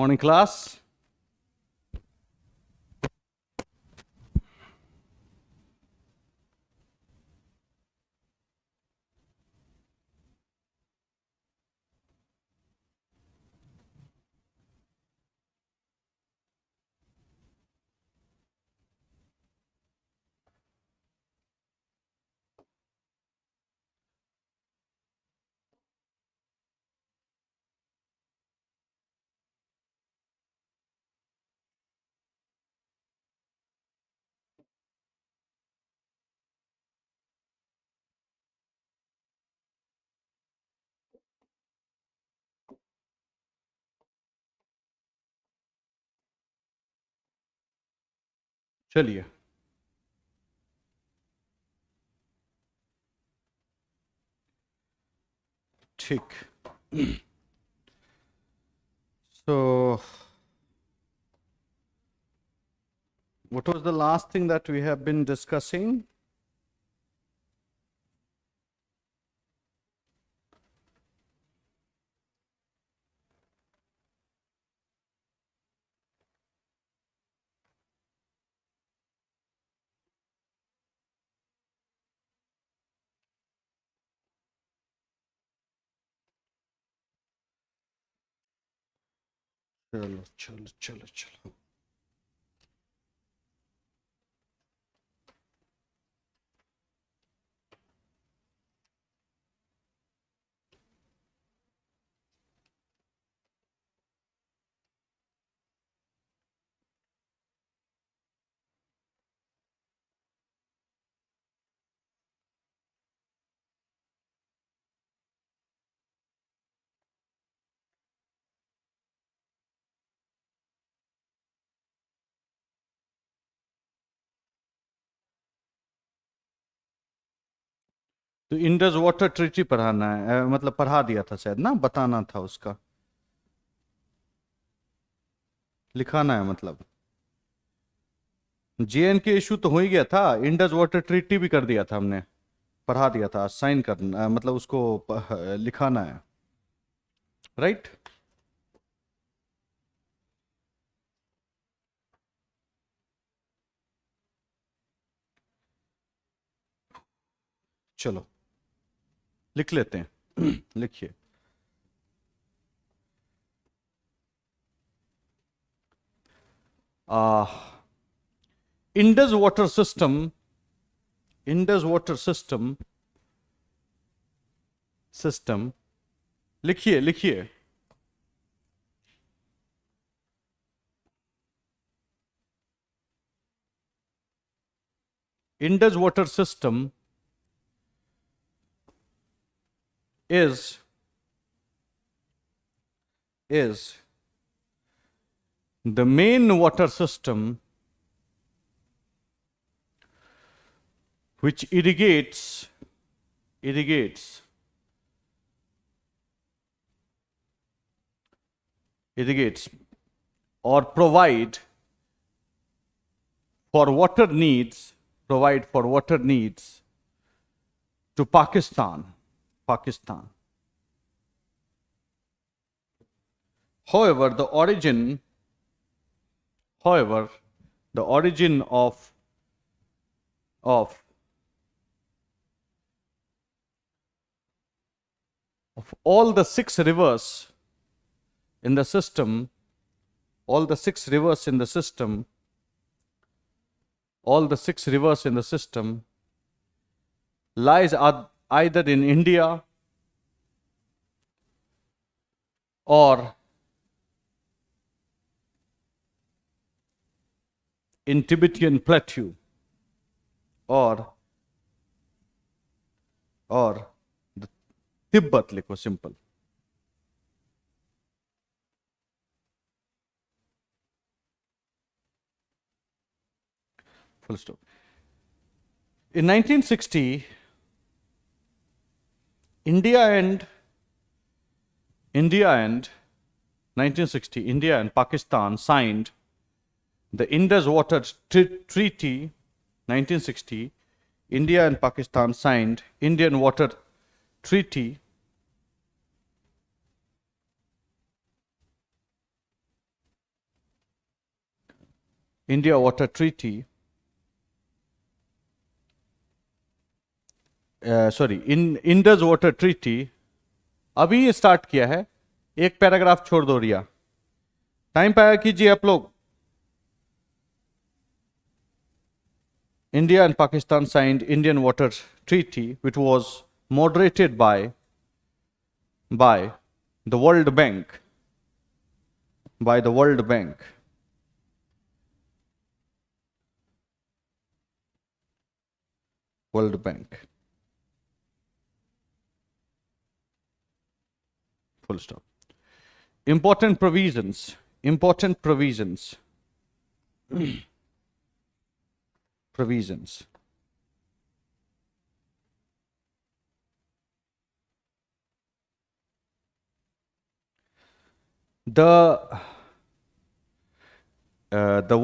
Morning class. चलिए ठीक. So what was the last thing that we have been discussing? चलो चलो चलो चलो. तो इंडस वाटर ट्रीटी पढ़ाना है, मतलब पढ़ा दिया था शायद ना, बताना था उसका, लिखाना है. मतलब जेएन के इशू तो हो ही गया था, इंडस वाटर ट्रीटी भी कर दिया था हमने, पढ़ा दिया था. साइन करना मतलब उसको लिखाना है, राइट? चलो लिख लेते हैं. लिखिए. Indus water system, Indus water system, लिखिए लिखिए. Indus water system is the main water system which irrigates or provide for water needs to Pakistan. However, the origin of all the six rivers in the system, lies either in India or in Tibetan plateau or the Tibet, लिखो simple. Full stop. In 1960, India and Pakistan signed the Indus Water Treaty. 1960, India and Pakistan signed Indian Water Treaty India water treaty, sorry, Indus water treaty अभी start किया है। एक paragraph छोड़ दो रिया, time पाया कीजिए आप लोग। India and Pakistan signed Indian Water Treaty, which was moderated by the World Bank, by the World Bank. World Bank. Full stop. Important provisions. Important provisions. Provisions. The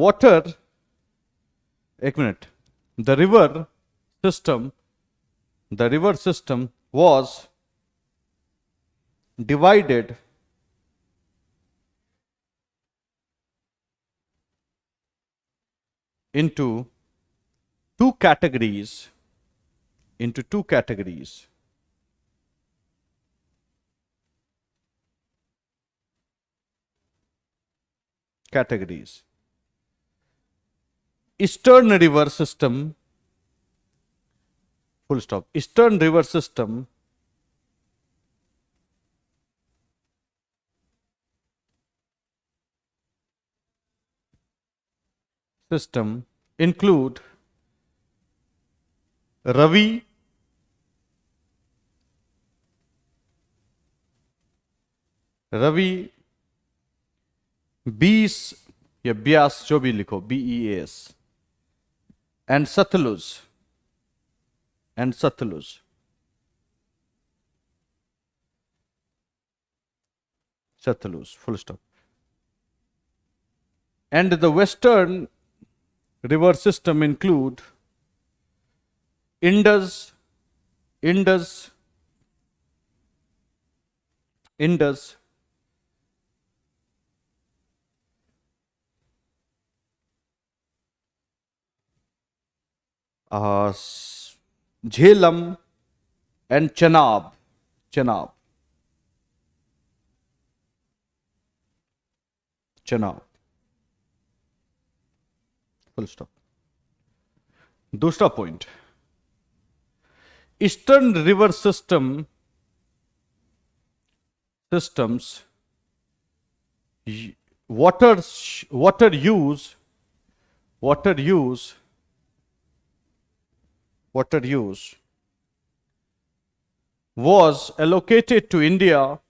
water, एक minute, the river system was divided into two categories. Eastern river system, full stop. Eastern river system include Ravi, बीस या ब्यास जो भी लिखो, BEAS, and Satluj, full stop. And the western river system include Indus, Jhelum, and Chenab. Full stop. दूसरा point, eastern river systems water use was allocated to India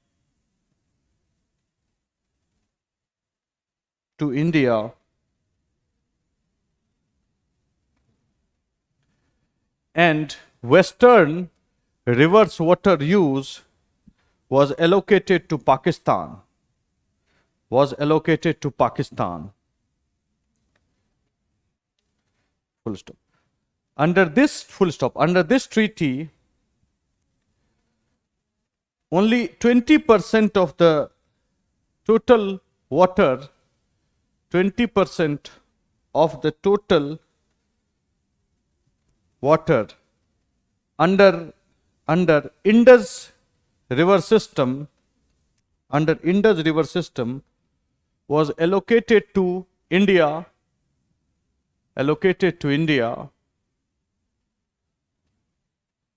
and western rivers water use was allocated to Pakistan. Full stop. Under this treaty, only 20% of the total water, 20% of the total water under Indus river system, was allocated to India,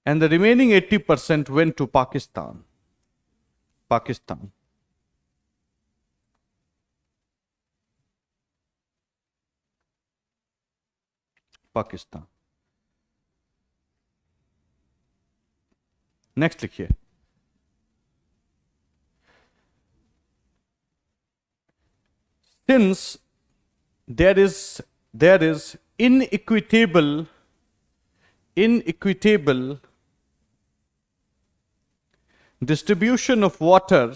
and the remaining 80% went to Pakistan. Next लिखिए, since there is inequitable distribution of water,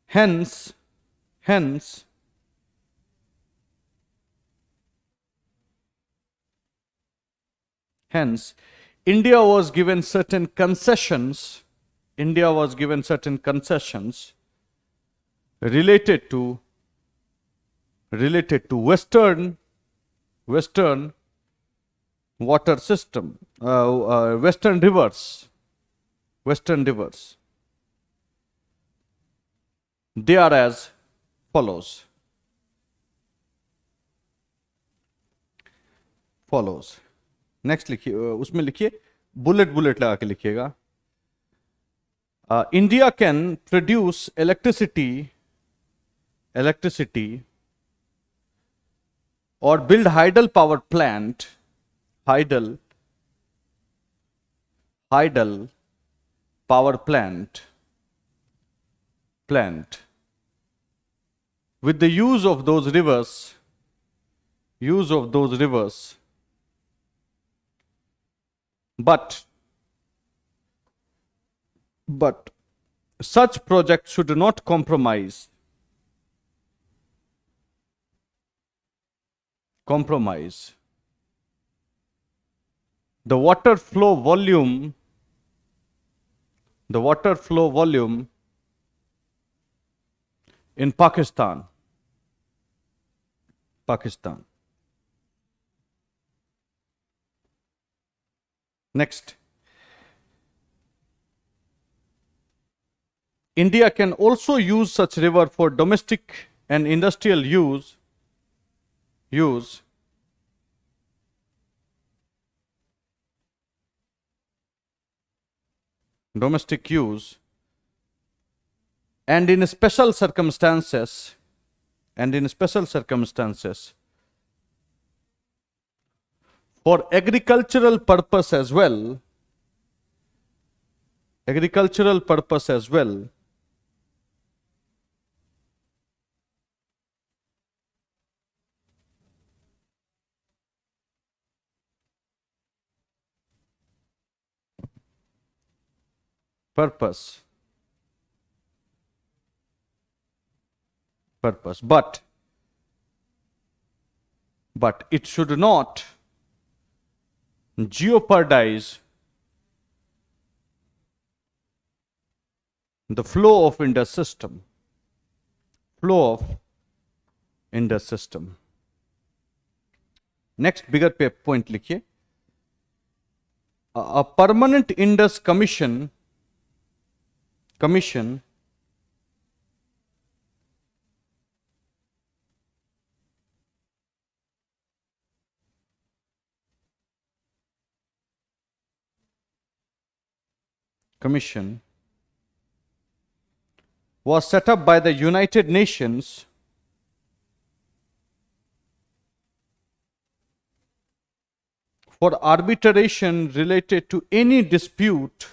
hence Hence, India was given certain concessions. India was given certain concessions related to Western water system, Western rivers. Western rivers. They are as follows. Next लिखिए, उसमें लिखिए, bullet bullet लगा के लिखिएगा. India can produce electricity और build hydel power plant, hydel power plant with the use of those rivers, but such projects should not compromise the water flow volume in Pakistan. Next, India can also use such river for domestic and industrial use and in special circumstances for agricultural purpose as well, but it should not jeopardize the flow of Indus system. Next bigger point लिखिए. A permanent Indus commission was set up by the United Nations for arbitration related to any dispute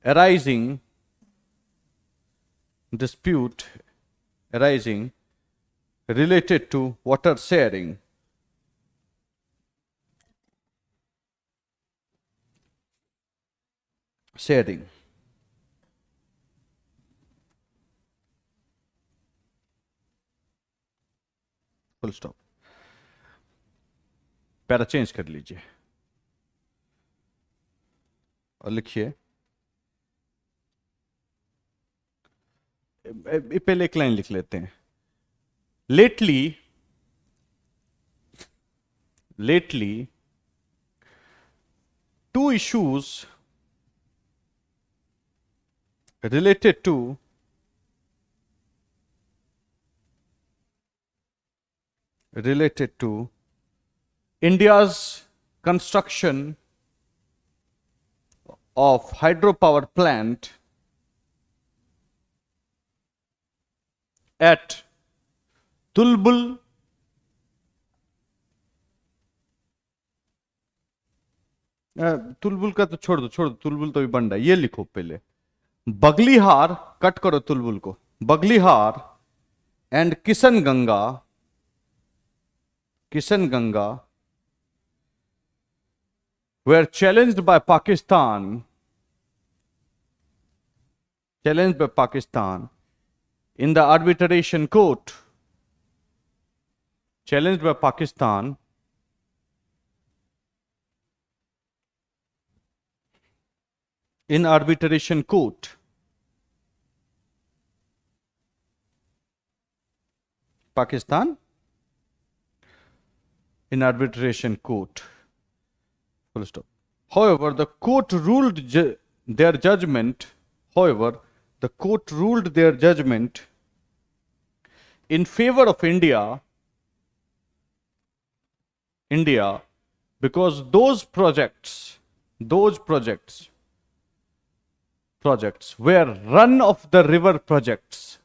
arising related to water sharing. Full stop. Para change कर लीजिए और लिखिए, पहले एक line लिख लेते हैं. Lately, two issues related to India's construction of hydropower plant at Tulbul का तो छोड़ दो, तुलबुल तो भी बन रहा है. ये लिखो पहले, बगलीहार, कट करो तुलबुल को, Baglihar and Kishan Ganga were challenged by Pakistan challenged by Pakistan in the arbitration court, challenged by Pakistan in arbitration court. Pakistan in arbitration court. Full stop. However, the court ruled their judgment. However, the court ruled their judgment in favor of India. Because those projects were run of the river projects,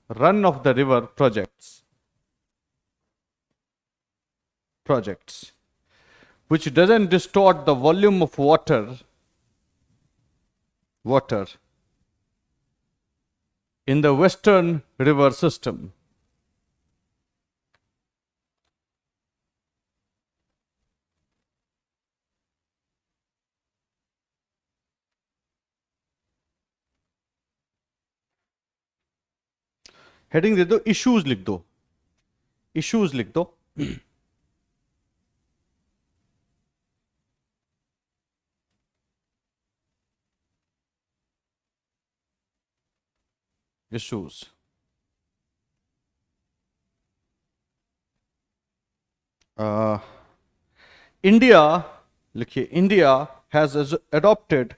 which doesn't distort the volume of water in the western river system. Heading दे दो, issues लिख दो, issues लिख दो. issues. India, लिखिए, India has adopted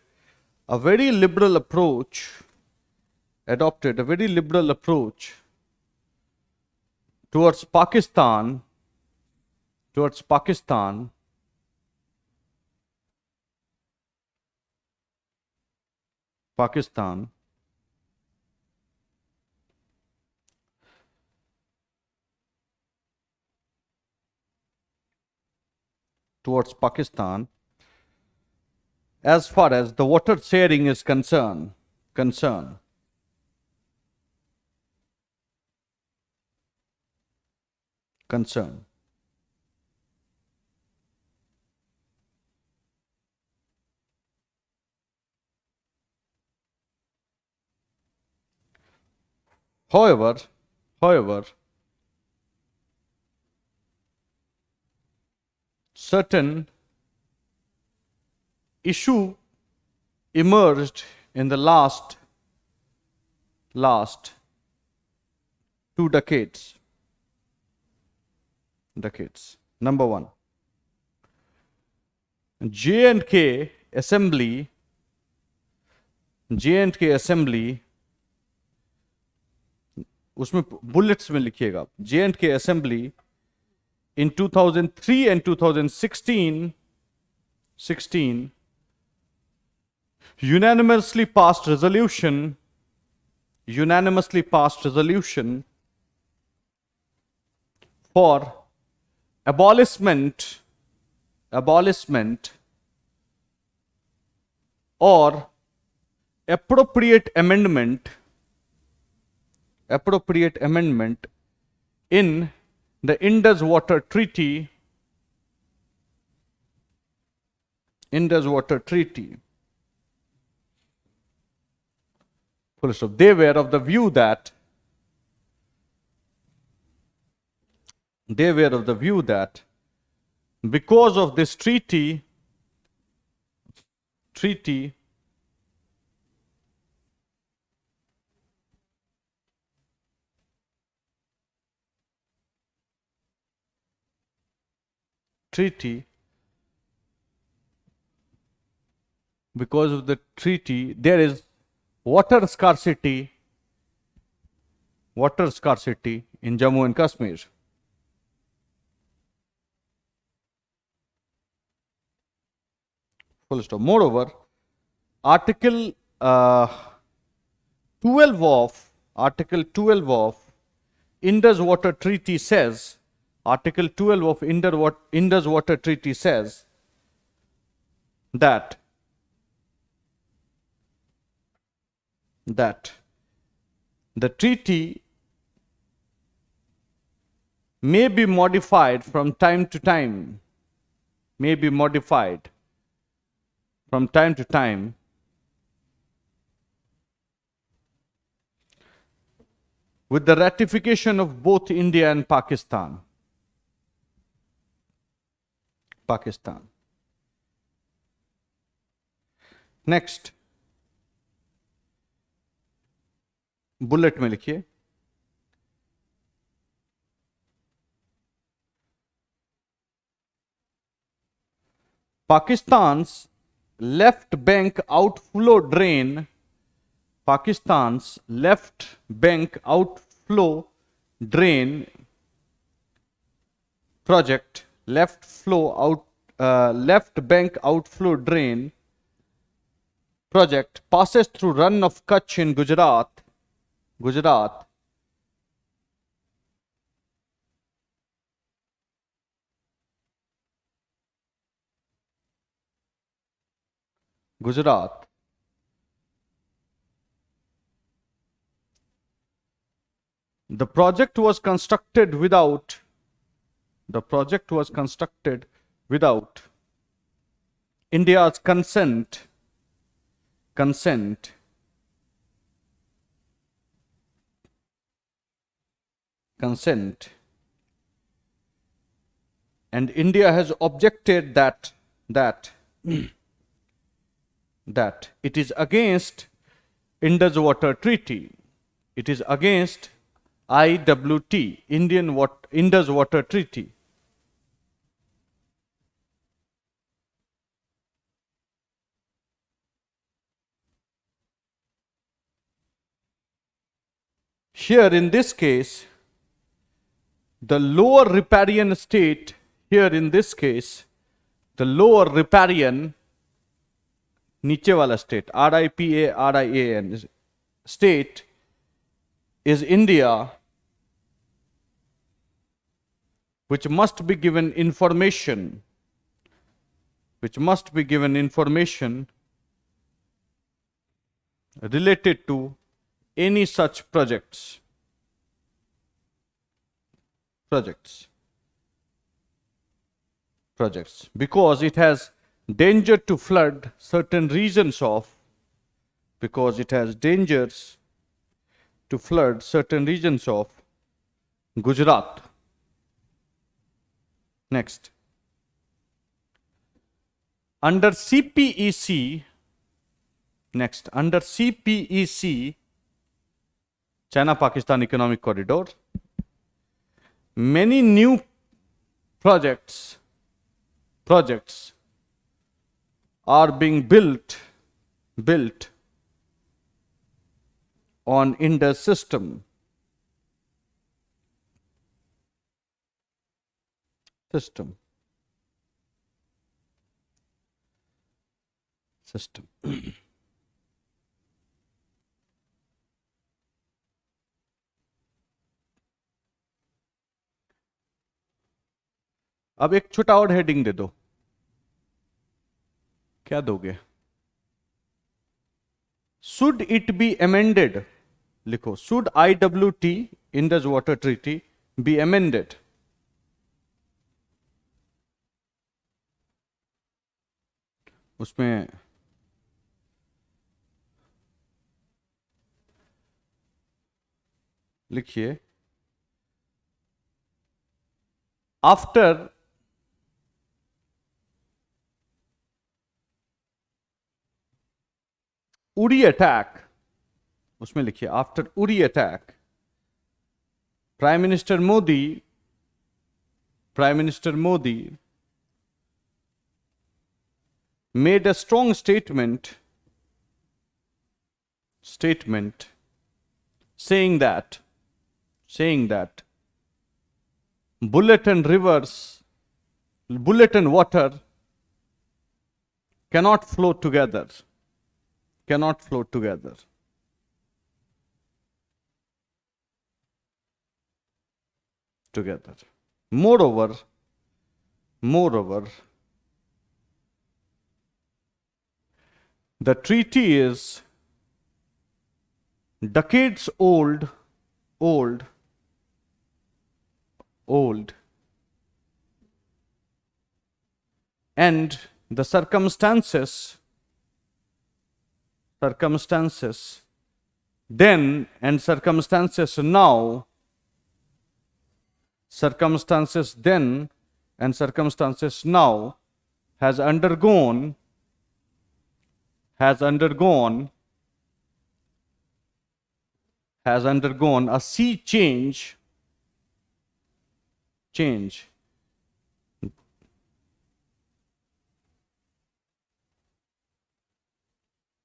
a very liberal approach, towards Pakistan, as far as the water sharing is concerned. However, certain issue emerged in the last 2 decades. Number one, J&K Assembly, उसमें bullets में लिखिएगा, J&K Assembly in 2003 and 2016 unanimously passed resolution for abolishment or appropriate amendment in the Indus Water Treaty. Full stop. They were of the view that because of this treaty there is water scarcity in Jammu and Kashmir. Full stop. Moreover, Article 12 of Indus Water Treaty says, Article 12 of Indus Water Treaty says that the treaty may be modified from time to time, with the ratification of both India and Pakistan. Pakistan. Next, bullet में लिखिए, Pakistan's left bank outflow drain, Pakistan's left bank outflow drain project, left bank outflow drain project passes through run of Kutch in Gujarat, Gujarat The project was constructed without India's consent and India has objected that it is against Indus Water Treaty. It is against IWT, Indus Water Treaty. Here in this case, the lower riparian state, the lower riparian, नीचे वाला state, RIPARIAN state is India, which must be given information related to any such projects because it has danger to flood certain regions of Gujarat. Next, under CPEC, China-Pakistan Economic Corridor, many new projects are being built on Indus system. अब एक छोटा और heading दे दो, क्या दोगे? Should it be amended? लिखो, should IWT, Indus Water Treaty, be amended? उसमें लिखिए, after Uri attack, उसमें लिखिए, after Uri attack, Prime Minister Modi made a strong statement saying that bullet and water cannot flow together. Moreover, the treaty is decades old, and the circumstances then and circumstances now, circumstances then and circumstances now has undergone a sea change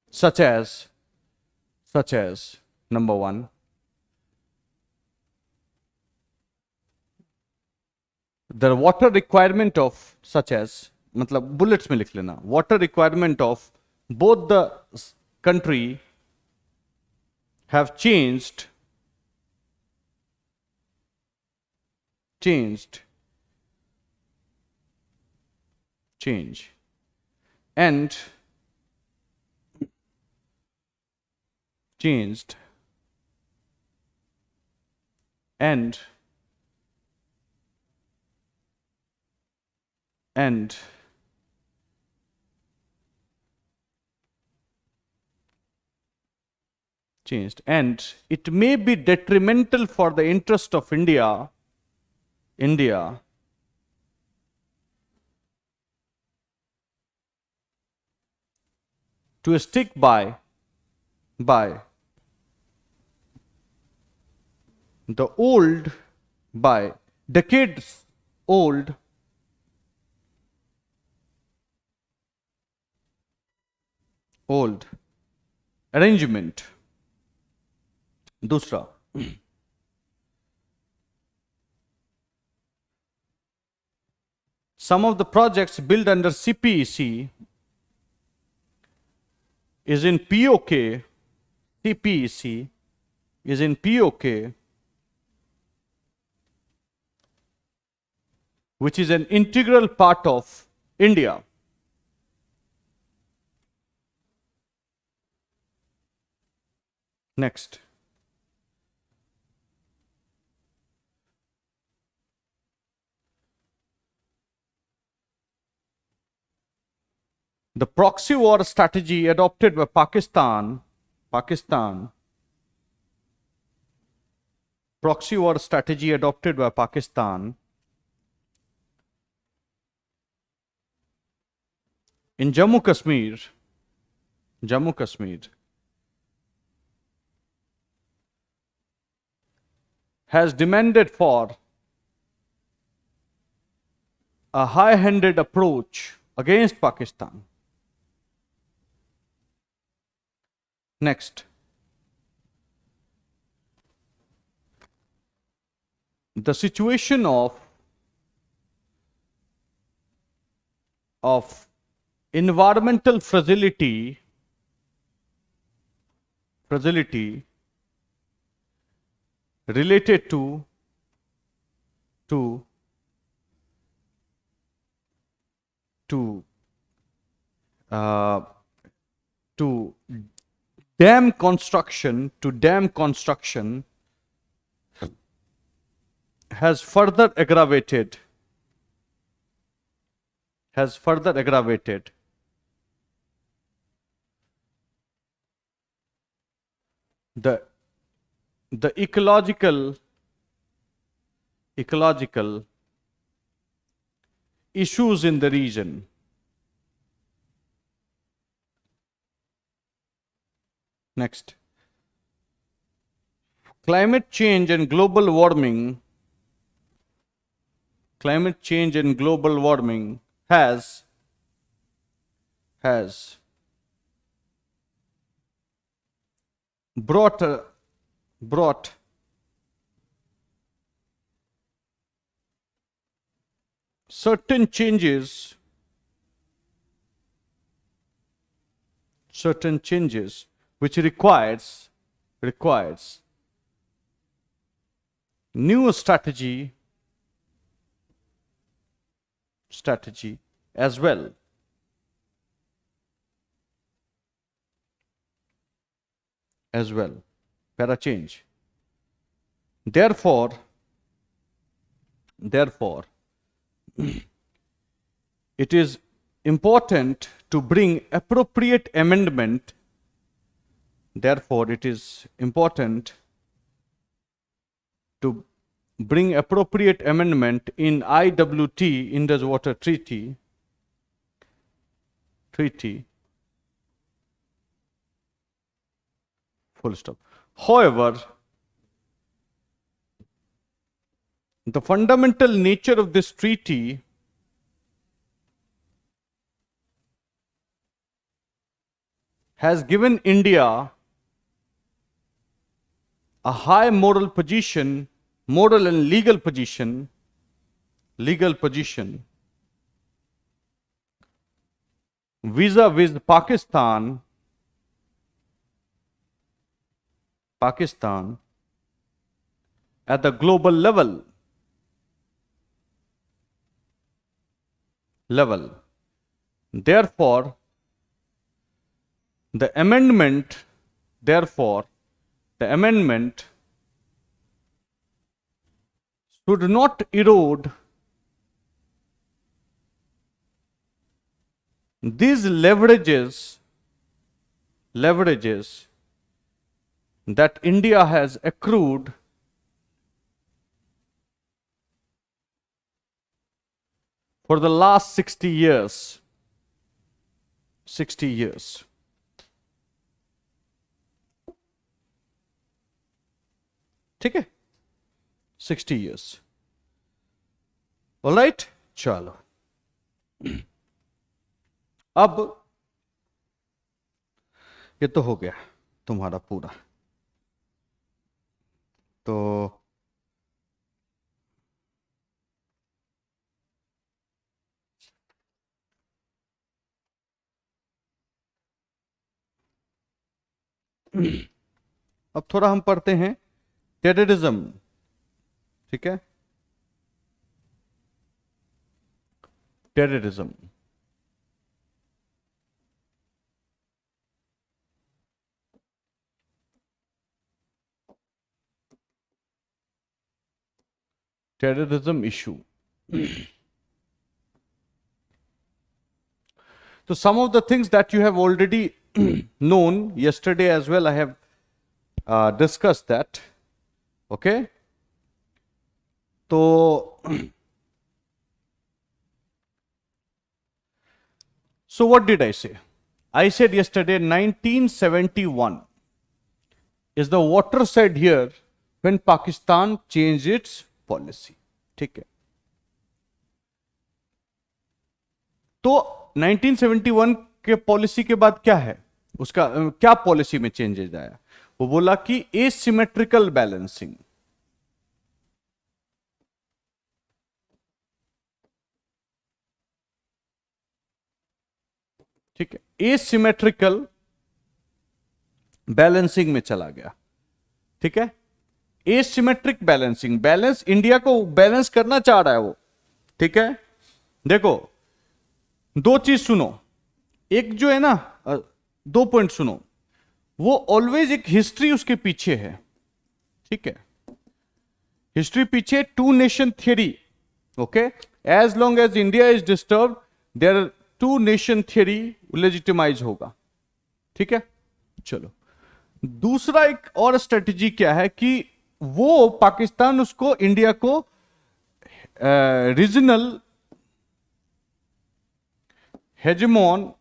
such as number one, the water requirement of, such as, मतलब bullets में लिख लेना, water requirement of both the country have changed and changed and it may be detrimental for the interest of India to stick by the old, by decades old arrangement. दूसरा, some of the projects built under CPEC is in POK, CPEC is in POK, which is an integral part of India. Next. The proxy war strategy adopted by Pakistan, proxy war strategy adopted by Pakistan in Jammu Kashmir has demanded for a high-handed approach against Pakistan. Next. The situation of environmental fragility related to dam construction has further aggravated the ecological issues in the region. Next. Climate change and global warming has brought certain changes which requires new strategy as well. Para change. Therefore, it is important to bring appropriate amendment Therefore, it is important to bring appropriate amendment in IWT, Indus Water Treaty, full stop. However, the fundamental nature of this treaty has given India a high moral position, moral and legal position vis-a-vis Pakistan at the global level. Therefore, the amendment should not erode these leverages that India has accrued for the last 60 years. ठीक है, 60 years. All right, चलो अब ये तो हो गया तुम्हारा पूरा. तो अब थोड़ा हम पढ़ते हैं टेररिज्म. ठीक है, terrorism. terrorism issue. So some of the things that you have already known yesterday as well, I have discussed that. Okay. So what did I say? I said yesterday 1971 is the watershed year when Pakistan changed its policy. ठीक है, तो 1971 के policy के बाद क्या है, उसका क्या पॉलिसी में चेंजेस आया? वो बोला कि एसिमेट्रिकल बैलेंसिंग. ठीक है, एसिमेट्रिकल बैलेंसिंग में चला गया. ठीक है, एसिमेट्रिक बैलेंसिंग, बैलेंस इंडिया को बैलेंस करना चाह रहा है वो. ठीक है, देखो दो चीज सुनो, एक जो है ना, दो पॉइंट सुनो. वो ऑलवेज एक हिस्ट्री उसके पीछे है. ठीक है, हिस्ट्री पीछे two nation theory. Okay, as long as India is disturb there two nation theory legitimise होगा. ठीक है, चलो दूसरा एक और स्ट्रेटेजी क्या है कि वो पाकिस्तान उसको इंडिया को रीजनल हेजेमोन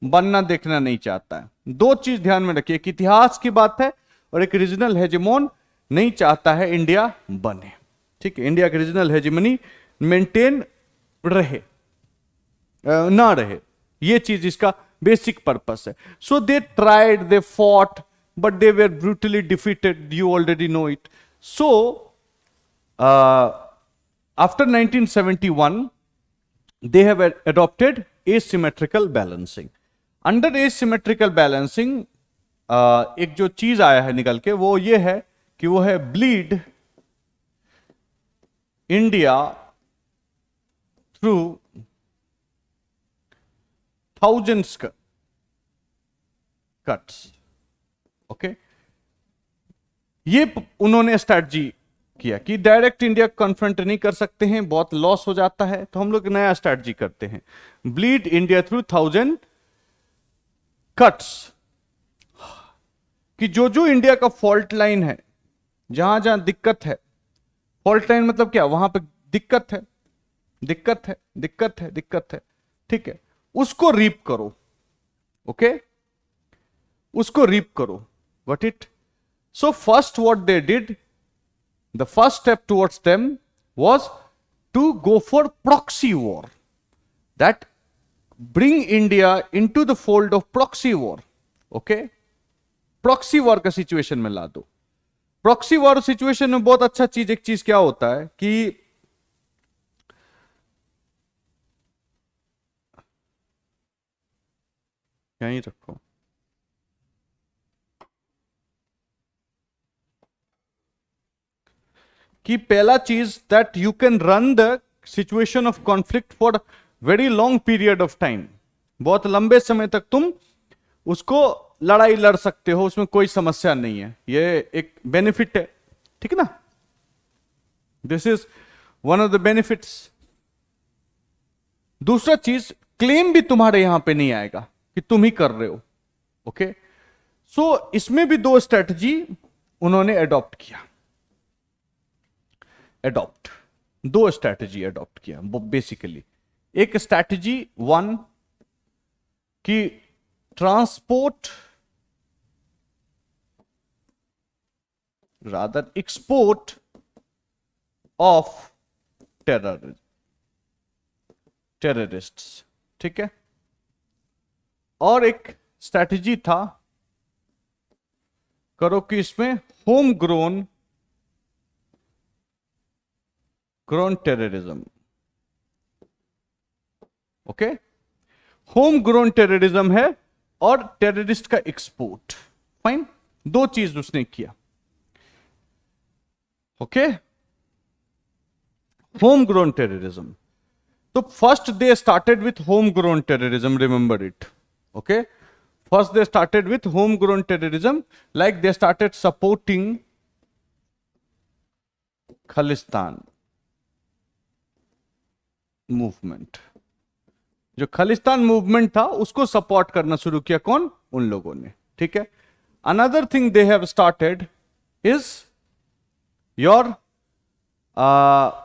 बनना देखना नहीं चाहता है. दो चीज ध्यान में रखिए, एक इतिहास की बात है और एक रीजनल हेजेमोन नहीं चाहता है इंडिया बने. ठीक है, इंडिया की रीजनल हेजेमनी मेंटेन रहे ना रहे, ये चीज इसका बेसिक पर्पस है. So they tried, they fought, but they were brutally defeated. You already know it. So, after 1971, they have adopted asymmetrical balancing. Under asymmetrical balancing, एक जो चीज आया है निकल के, वो ये है कि वो है bleed India through thousands cuts. Okay, ये उन्होंने स्ट्रैटेजी किया कि डायरेक्ट इंडिया कन्फ्रंट नहीं कर सकते हैं, बहुत लॉस हो जाता है, तो हम लोग नया स्ट्रैटेजी करते हैं, ब्लीड इंडिया थ्रू 1000 कट्स. कि जो जो इंडिया का फॉल्ट लाइन है, जहां जहां दिक्कत है, फॉल्ट लाइन मतलब क्या, वहां पे दिक्कत है, दिक्कत है, दिक्कत है, दिक्कत है, ठीक है, उसको रीप करो। ओके, उसको रीप करो। What it, so first what they did, the first step towards them was to go for proxy war, that bring India into the fold of proxy war. Okay, proxy war का situation में ला दो। Proxy war situation में बहुत अच्छा चीज, एक चीज क्या होता है कि यहीं रखो, कि पहला चीज that you can run the situation of conflict for very long period of time, बहुत लंबे समय तक तुम उसको लड़ाई लड़ सकते हो, उसमें कोई समस्या नहीं है, ये एक बेनिफिट है, ठीक है ना, this is one of the benefits. दूसरा चीज, क्लेम भी तुम्हारे यहां पे नहीं आएगा कि तुम ही कर रहे हो। ओके, सो इसमें भी दो स्ट्रेटजी उन्होंने एडॉप्ट किया, एडॉप्ट, दो स्ट्रैटेजी एडॉप्ट किया बेसिकली। एक स्ट्रैटेजी वन कि transport rather export of terrorists, ठीक है, और एक स्ट्रैटेजी था करो कि इसमें home grown terrorism. Okay, home grown terrorism है और टेररिस्ट का एक्सपोर्ट, फाइन, दो चीज उसने किया। ओके, होम ग्रोन टेररिज्म, तो first they started with home grown terrorism, remember it. Okay, first they started with home grown terrorism, like they started supporting Khalistan movement, जो Khalistan movement था उसको सपोर्ट करना शुरू किया, कौन, उन लोगों ने, ठीक है। Another thing they have started is your,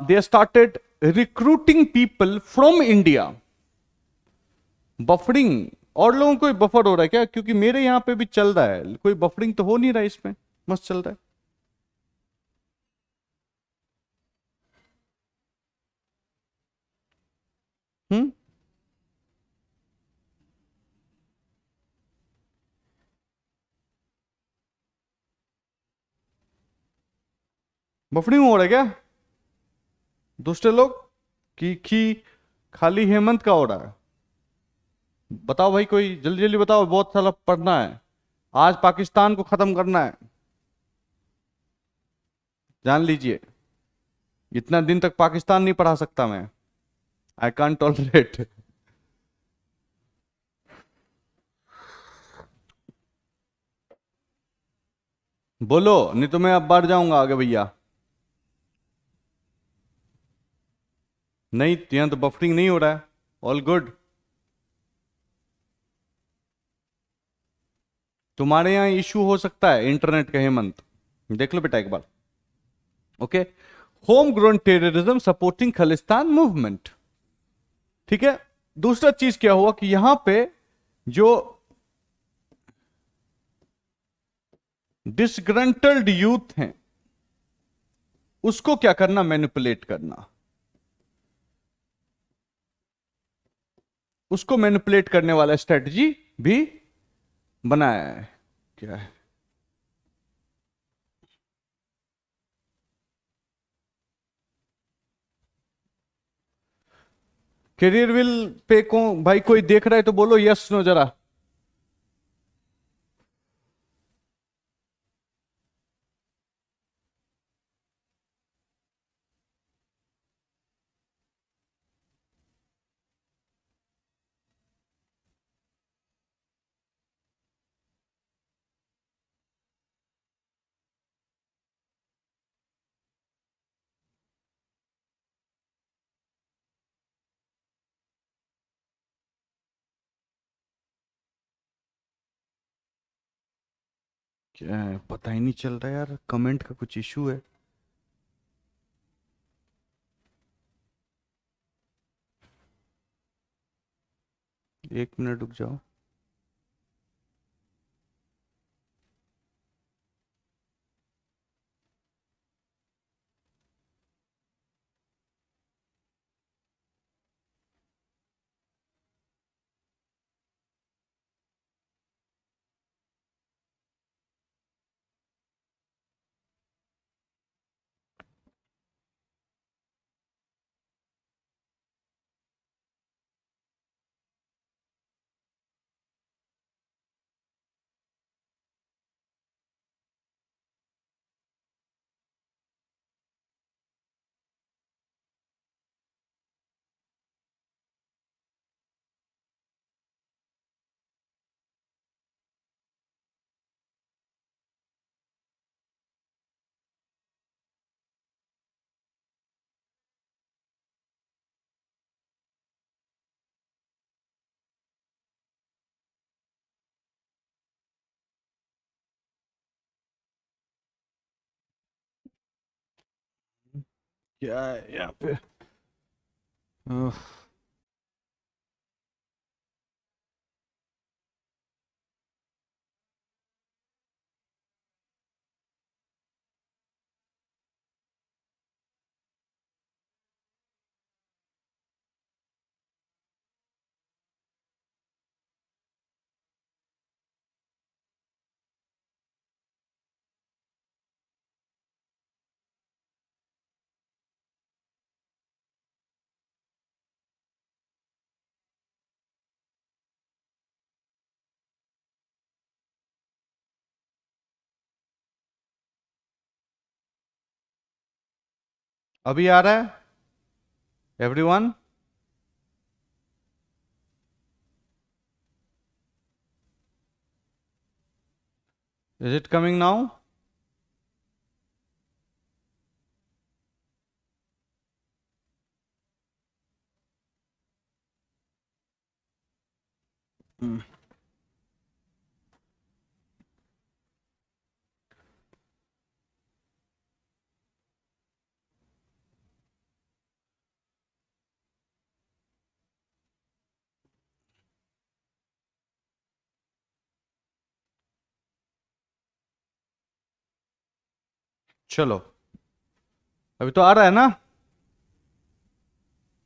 they started recruiting people from India, buffering, और लोगों को बफर हो रहा है क्या, क्योंकि मेरे यहां पे भी चल रहा है, कोई बफरिंग तो हो नहीं रहा है इसमें, मस्त चल रहा है। हम्म, बफरिंग हो रहा है क्या दूसरे लोग की खाली हेमंत का हो रहा है? बताओ भाई, कोई जल्दी जल्दी बताओ, बहुत सारा पढ़ना है, आज पाकिस्तान को खत्म करना है, जान लीजिए, इतना दिन तक पाकिस्तान नहीं पढ़ा सकता मैं, आई कांट टॉलरेट। बोलो, नहीं तो मैं अब बढ़ जाऊंगा आगे भैया। नहीं, यहाँ तो बफरिंग नहीं हो रहा है, ऑल गुड। तुम्हारे यहाँ इशू हो सकता है इंटरनेट का, हेमंत, देख लो बेटा एक बार। Okay, home grown terrorism supporting Khalistan movement, ठीक है। दूसरा चीज क्या हुआ कि यहां पे जो डिसग्रंटल्ड यूथ हैं उसको क्या करना, मैनिपुलेट करना, उसको मैनिपुलेट करने वाला स्ट्रेटजी भी बनाया है। क्या है, करियर विल पे को भाई कोई देख रहा है तो बोलो यस नो जरा। क्या है पता ही नहीं चल रहा यार, कमेंट का कुछ इशू है। एक मिनट रुक जाओ। क्या है यहाँ पे? उफ, अभी आ रहा है everyone? Is it coming now? चलो, अभी तो आ रहा है ना?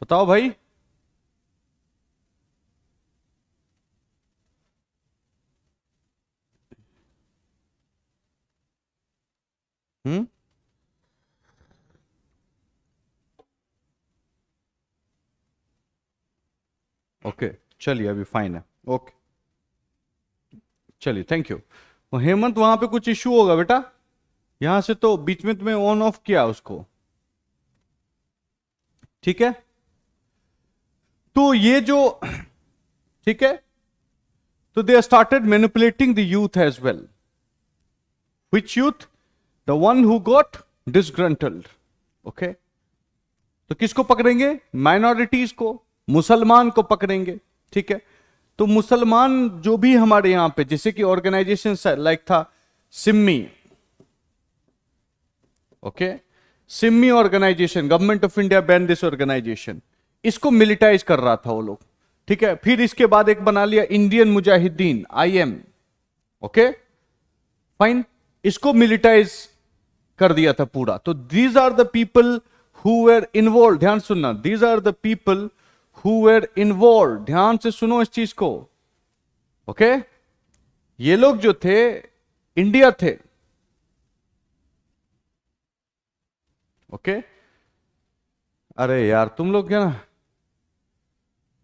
बताओ भाई। हम्म। ओके, चलिए अभी फाइन है। ओके, चलिए थैंक यू। हेमंत वहां पे कुछ इशू होगा बेटा, यहां से तो बीच में तुम्हें ऑन ऑफ किया उसको, ठीक है? तो ये जो, ठीक है, तो they started manipulating the youth as well. Which youth? The one who got disgruntled. Okay, तो किसको पकड़ेंगे? माइनॉरिटीज को, मुसलमान को पकड़ेंगे, ठीक है? तो मुसलमान जो भी हमारे यहां पे, जैसे कि ऑर्गेनाइजेशन लाइक था SIMI, okay, SIMI organisation, government of India ban this organisation, इसको मिलिटाइज कर रहा था वो लोग, ठीक है? फिर इसके बाद एक बना लिया Indian Mujahideen, IM, okay fine, इसको मिलिटाइज कर दिया था पूरा। तो these are the people who were involved, ध्यान सुनना, these are the people who were involved, ध्यान से सुनो इस चीज को, ओके? ये लोग जो थे इंडिया थे, ओके? अरे यार तुम लोग क्या ना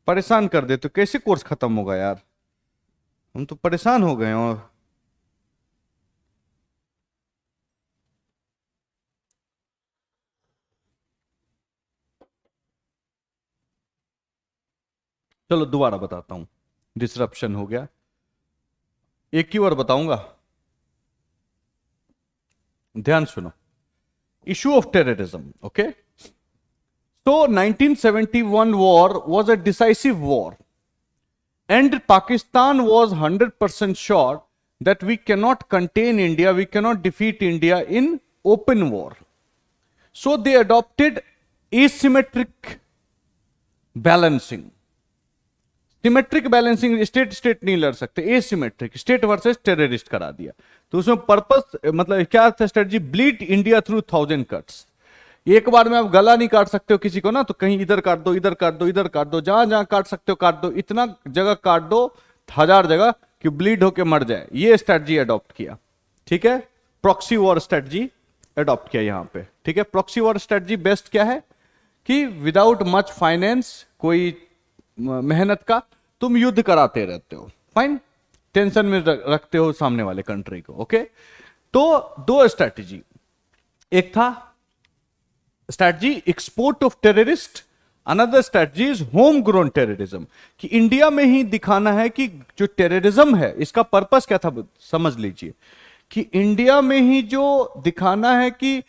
परेशान कर देते हो, कैसे कोर्स खत्म होगा यार? हम तो परेशान हो गए हैं। और चलो दोबारा बताता हूं, डिसरप्शन हो गया। एक ही बार बताऊंगा, ध्यान सुनो। Issue of terrorism, okay? तो 1971 war was a decisive war and Pakistan was 100% sure that we cannot contain India, we cannot defeat India in open war. So they adopted asymmetric balancing. Symmetric balancing state state नहीं लड़ सकते, asymmetric state versus terrorist करा दिया। तो उसमें purpose मतलब क्या था strategy, bleed India through 1000 cuts. एक बार में आप गला नहीं काट सकते हो किसी को ना, तो कहीं इधर काट दो, इधर काट दो, इधर काट दो, जहां जहां काट सकते हो काट दो, इतना जगह काट दो 1000 जगह कि ब्लीड होके मर जाए। ये स्ट्रेटजी अडॉप्ट किया, ठीक है, प्रॉक्सी वॉर स्ट्रेटजी अडॉप्ट किया यहां पे, ठीक है। प्रॉक्सी वॉर स्ट्रेटजी बेस्ट क्या है कि विदाउट मच फाइनेंस, कोई मेहनत का, तुम युद्ध कराते रहते हो, फाइन, टेंशन में रखते हो सामने वाले कंट्री को, ओके। तो दो स्ट्रैटेजी, एक था strategy export of terrorist, another strategy is home grown terrorism, कि इंडिया में ही दिखाना है कि जो टेररिज्म है इसका पर्पस क्या था, समझ लीजिए कि इंडिया में ही जो दिखाना है कि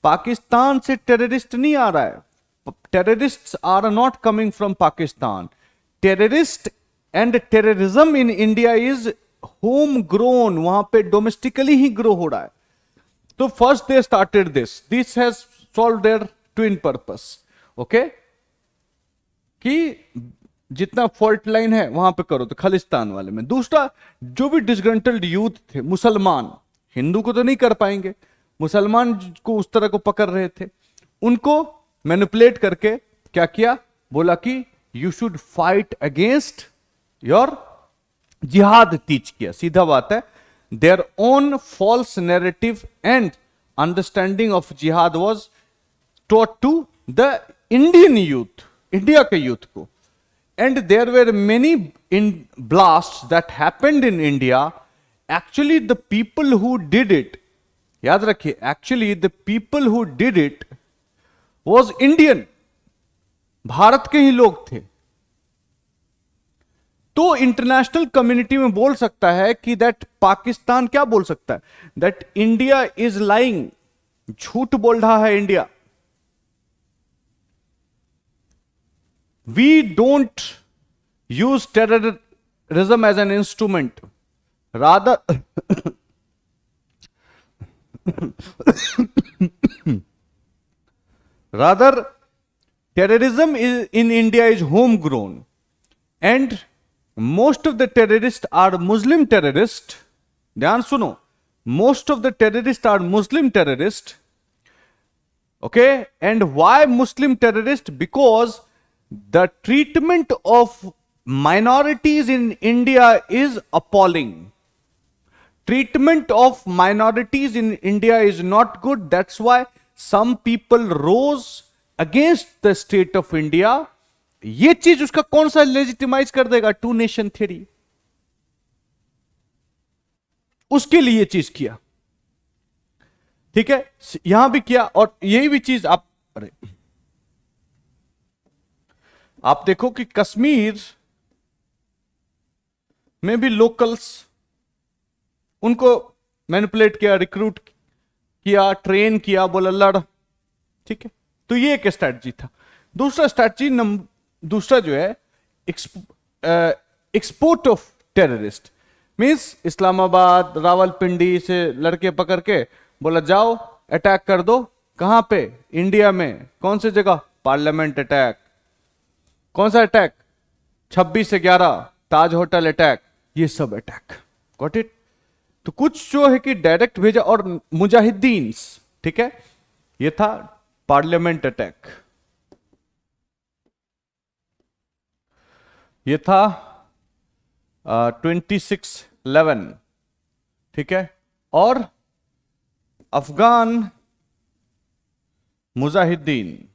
पाकिस्तान से टेररिस्ट नहीं आ रहा है, terrorists are not coming from Pakistan. Terrorist and terrorism in India is homegrown, वहां पे डोमेस्टिकली ही ग्रो हो रहा है। तो first they started this has solve their twin purpose, okay, कि जितना फॉल्ट लाइन है वहां पे करो, तो खालिस्तान वाले में। दूसरा, जो भी डिसग्रंटल्ड यूथ थे मुसलमान, हिंदू को तो नहीं कर पाएंगे, मुसलमान को उस तरह को पकड़ रहे थे, उनको मैनिपुलेट करके क्या किया, बोला कि you should fight against your, जिहाद टीच किया, सीधा बात है। Their own false narrative and understanding of जिहाद was taught to the Indian youth, India के यूथ को। And there were many in blast that happened in India, actually the people who did it, याद रखिए, actually the people who did it was Indian, Bharat के ही लोग थे। तो international community में बोल सकता है कि दैट पाकिस्तान क्या बोल सकता है, दैट इंडिया इज लाइंग, झूठ बोल रहा है India. We don't use terrorism as an instrument, rather rather terrorism is in India is homegrown, and most of the terrorists are Muslim terrorists. ध्यान सुनो, most of the terrorists are Muslim terrorists, okay। And why Muslim terrorists? Because the treatment of minorities in India is appalling. Treatment of minorities in India is not good. That's why some people rose against the state of India. ये चीज उसका कौन सा legitimise कर देगा, to nation theory, उसके लिए ये चीज किया, ठीक है, यहां भी किया। और यही भी चीज आप, अरे आप देखो कि कश्मीर में भी लोकल्स, उनको मैनिपुलेट किया, रिक्रूट किया, ट्रेन किया, बोला लड़, ठीक है। तो ये एक स्ट्रैटेजी था। दूसरा स्ट्रैटेजी, दूसरा जो है export of terrorist, means Islamabad, Rawalpindi से लड़के पकड़ के बोला जाओ अटैक कर दो, कहां पे, इंडिया में, कौन सी जगह, पार्लियामेंट अटैक, कौन सा अटैक, 26/11 ताज होटल अटैक, ये सब अटैक, गॉट इट। तो कुछ जो है कि डायरेक्ट भेजा, और मुजाहिदीन, ठीक है, ये था पार्लियामेंट अटैक, ये था 26/11, ठीक है। और अफगान मुजाहिदीन,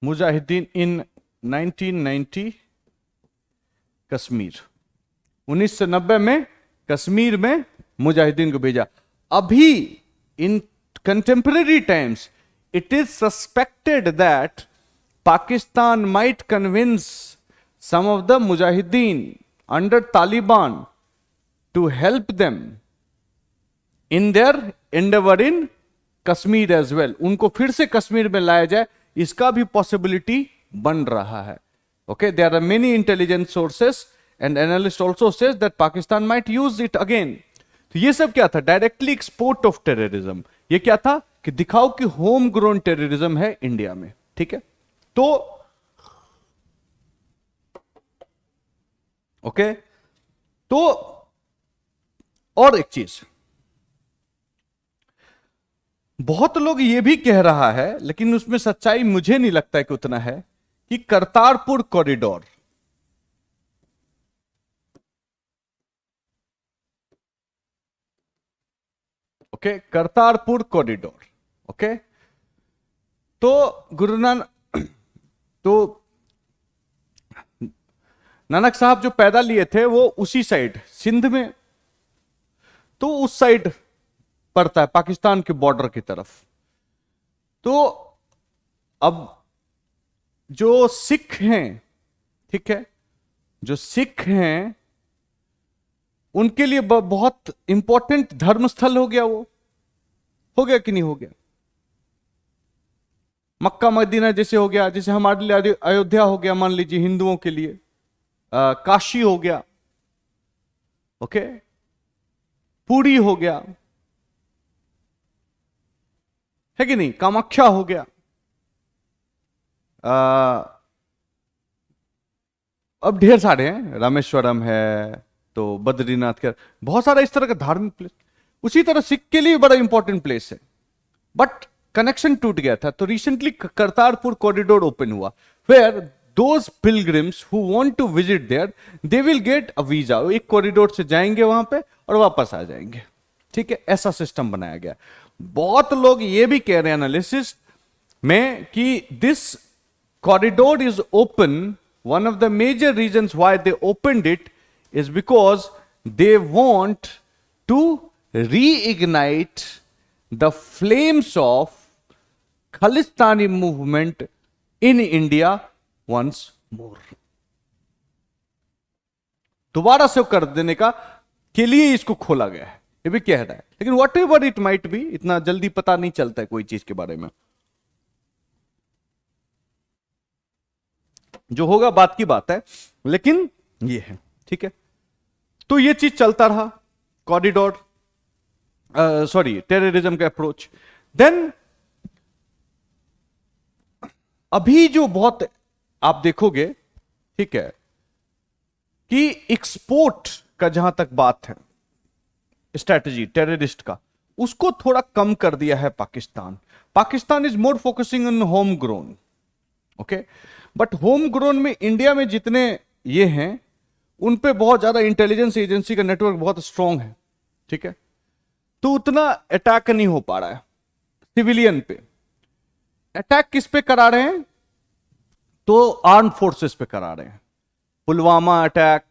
मुजाहिदीन इन 1990 कश्मीर, 1990 में कश्मीर में मुजाहिदीन को भेजा। अभी in contemporary times it is suspected that Pakistan might convince some of the मुजाहिदीन under Taliban to help them in their endeavor in Kashmir as well, उनको फिर से कश्मीर में लाया जाए, इसका भी पॉसिबिलिटी बन रहा है। Okay, there are many intelligence sources and analyst also says that Pakistan might use it again. तो ये सब क्या था? Directly export of terrorism. ये क्या था कि दिखाओ कि होम ग्रोन टेररिज्म है इंडिया में। ठीक है, तो ओके, तो और एक चीज, बहुत लोग ये भी कह रहा है, लेकिन उसमें सच्चाई मुझे नहीं लगता है कि उतना है, कि Kartarpur corridor, okay, Kartarpur corridor, okay, तो गुरु नानक, तो नानक साहब जो पैदा लिए थे वो उसी साइड सिंध में, तो उस साइड पड़ता है पाकिस्तान के बॉर्डर की तरफ। तो अब जो सिख हैं, ठीक है, जो सिख हैं उनके लिए बहुत इंपॉर्टेंट धर्म स्थल हो गया, वो हो गया कि नहीं हो गया? मक्का मदीना जैसे हो गया, जैसे हमारे लिए अयोध्या हो गया, मान लीजिए हिंदुओं के लिए काशी हो गया, ओके, पुरी हो गया, है कि नहीं, कामाख्या हो गया, अब ढेर सारे हैं, रामेश्वरम है, तो बद्रीनाथ का, बहुत सारा इस तरह का धार्मिक प्लेस। उसी तरह सिख के लिए बड़ा इंपॉर्टेंट प्लेस है, बट कनेक्शन टूट गया था। तो रिसेंटली करतारपुर कॉरिडोर ओपन हुआ, where those pilgrims who want to visit there, they will get a visa, एक कॉरिडोर से जाएंगे वहां पे और वापस आ जाएंगे। ठीक है, ऐसा सिस्टम बनाया गया। बहुत लोग ये भी कह रहे हैं एनालिसिस में कि this corridor is open, one of the major reasons why they opened it is because they want to reignite the flames of Khalistani movement in India once more. दोबारा से कर देने का के लिए इसको खोला गया है, ये भी कह रहा है। लेकिन what ever it might be, इतना जल्दी पता नहीं चलता है कोई चीज के बारे में, जो होगा बात की बात है, लेकिन ये है। ठीक है, तो ये चीज चलता रहा, कॉरिडोर, सॉरी, टेररिज्म का अप्रोच। देन अभी जो बहुत आप देखोगे, ठीक है, कि एक्सपोर्ट का जहां तक बात है, स्ट्रेटजी टेररिस्ट का, उसको थोड़ा कम कर दिया है Pakistan. Pakistan is more focusing on home grown, okay, but home grown में इंडिया में जितने ये हैं उन पे बहुत ज्यादा इंटेलिजेंस एजेंसी का नेटवर्क बहुत स्ट्रांग है। ठीक है, तो उतना अटैक नहीं हो पा रहा है सिविलियन पे। अटैक किस पे करा रहे हैं? तो आर्म फोर्सेस पे करा रहे हैं। पुलवामा अटैक,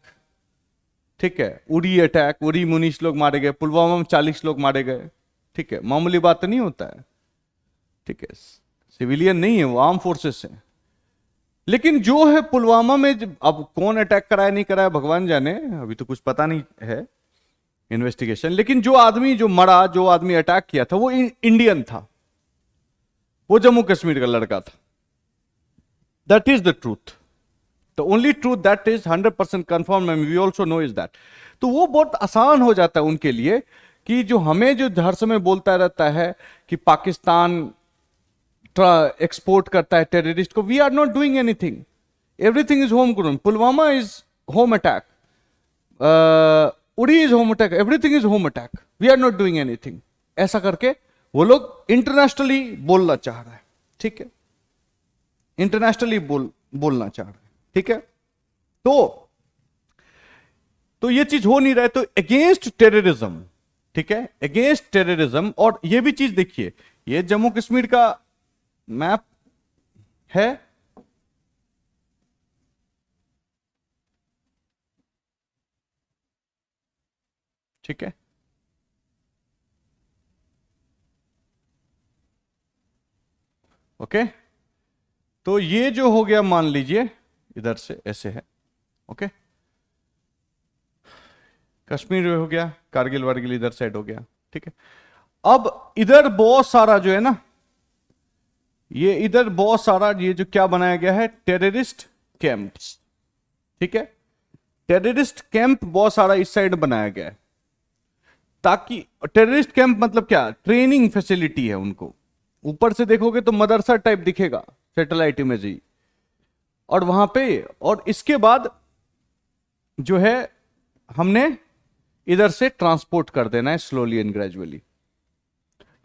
ठीक है, उरी अटैक, उरी 19 लोग मारे गए, पुलवामा में 40 लोग मारे गए। ठीक है, मामूली बात नहीं होता है। ठीक है, सिविलियन नहीं है वो, आर्म फोर्सेस है। लेकिन जो है पुलवामा में, अब कौन अटैक कराया नहीं कराया भगवान जाने, अभी तो कुछ पता नहीं है, इन्वेस्टिगेशन। लेकिन जो आदमी जो मरा, जो आदमी अटैक किया था, वो इंडियन था, वो जम्मू कश्मीर का लड़का था। That is the truth, the only truth that is 100% confirm, and we also know is that. तो वो बहुत आसान हो जाता है उनके लिए, कि जो हमें जो हर समय बोलता रहता है कि पाकिस्तान एक्सपोर्ट करता है टेररिस्ट को, we are not doing anything, everything is home grown. Pulwama is home attack, Uri is home attack, everything is home attack, we are not doing anything. ऐसा करके वो लोग इंटरनेशनली बोलना चाह रहा है। ठीक है, इंटरनेशनली बोलना चाह रहा है। ठीक है, तो ये चीज हो नहीं रहा है, तो अगेंस्ट टेररिज्म, ठीक है, अगेंस्ट टेररिज्म। और ये भी चीज देखिए, ये जम्मू कश्मीर का मैप है, ठीक है, ओके, तो ये जो हो गया, मान लीजिए इधर से ऐसे है, ओके, कश्मीर हो गया, कारगिल वारगिल इधर साइड हो गया। ठीक है, अब इधर बहुत सारा जो है ना, ये इधर बहुत सारा ये जो क्या बनाया गया है, टेररिस्ट कैंप्स, ठीक है, टेररिस्ट कैंप बहुत सारा इस साइड बनाया गया है, ताकि टेररिस्ट कैंप मतलब क्या, ट्रेनिंग फैसिलिटी है उनको। ऊपर से देखोगे तो मदरसा टाइप दिखेगा सैटेलाइट इमेज, और वहां पे, और इसके बाद जो है हमने इधर से ट्रांसपोर्ट कर देना है स्लोली एंड ग्रेजुअली।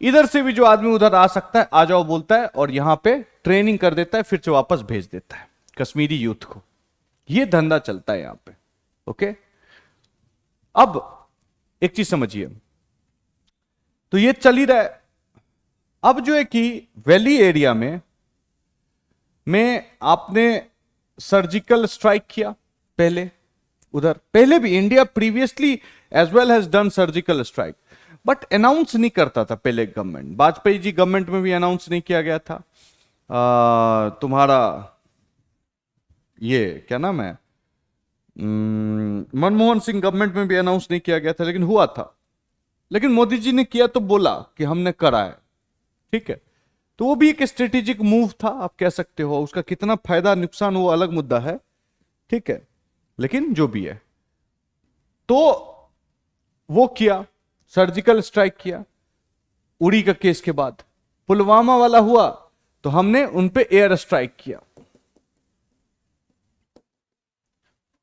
इधर से भी जो आदमी उधर आ सकता है आ जाओ बोलता है, और यहां पे ट्रेनिंग कर देता है, फिर से वापस भेज देता है कश्मीरी यूथ को। ये धंधा चलता है यहां पे। ओके, अब एक चीज समझिए, तो ये चल ही रहा है। अब जो है कि वैली एरिया में आपने सर्जिकल स्ट्राइक किया पहले, उधर पहले भी India previously as well has done surgical strike, but announce नहीं करता था पहले गवर्नमेंट, वाजपेयी जी गवर्नमेंट में भी अनाउंस नहीं किया गया था। तुम्हारा ये क्या नाम है, मनमोहन सिंह गवर्नमेंट में भी अनाउंस नहीं किया गया था, लेकिन हुआ था। लेकिन मोदी जी ने किया तो बोला कि हमने करा है, ठीक है। तो वो भी एक स्ट्रेटेजिक मूव था, आप कह सकते हो। उसका कितना फायदा नुकसान वो अलग मुद्दा है, ठीक है, लेकिन जो भी है, तो वो किया, सर्जिकल स्ट्राइक किया। उड़ी का केस के बाद पुलवामा वाला हुआ तो हमने उन पे एयर स्ट्राइक किया।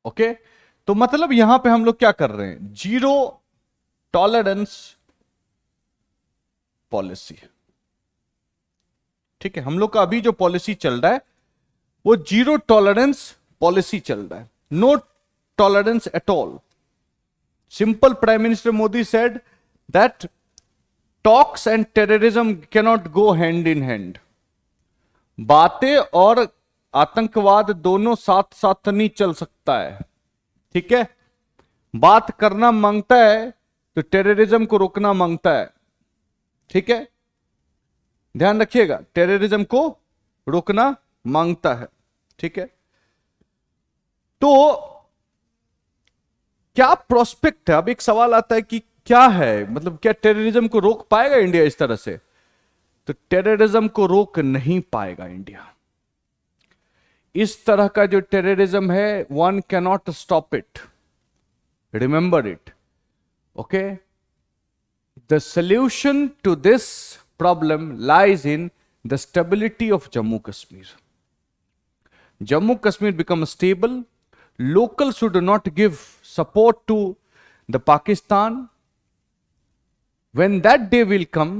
ओके, तो मतलब यहां पे हम लोग क्या कर रहे हैं, जीरो टॉलरेंस पॉलिसी, ठीक है। हम लोग का अभी जो पॉलिसी चल रहा है वो जीरो टॉलरेंस पॉलिसी चल रहा है, no tolerance at all. Simple prime minister Modi said that talks and terrorism cannot go hand in hand. बातें और आतंकवाद दोनों साथ साथ नहीं चल सकता है, ठीक है। बात करना मांगता है तो टेररिज्म को रोकना मांगता है, ठीक है, ध्यान रखिएगा, टेररिज्म को रोकना मांगता है, ठीक है। तो क्या प्रोस्पेक्ट है, अब एक सवाल आता है कि क्या है, मतलब क्या टेररिज्म को रोक पाएगा इंडिया इस तरह से? तो टेररिज्म को रोक नहीं पाएगा इंडिया। इस तरह का जो टेररिज्म है, one cannot stop it, remember it, okay. The solution to this problem lies in the stability of Jammu Kashmir. Jammu Kashmir becomes stable. Locals should not give support to the Pakistan. When that day will come,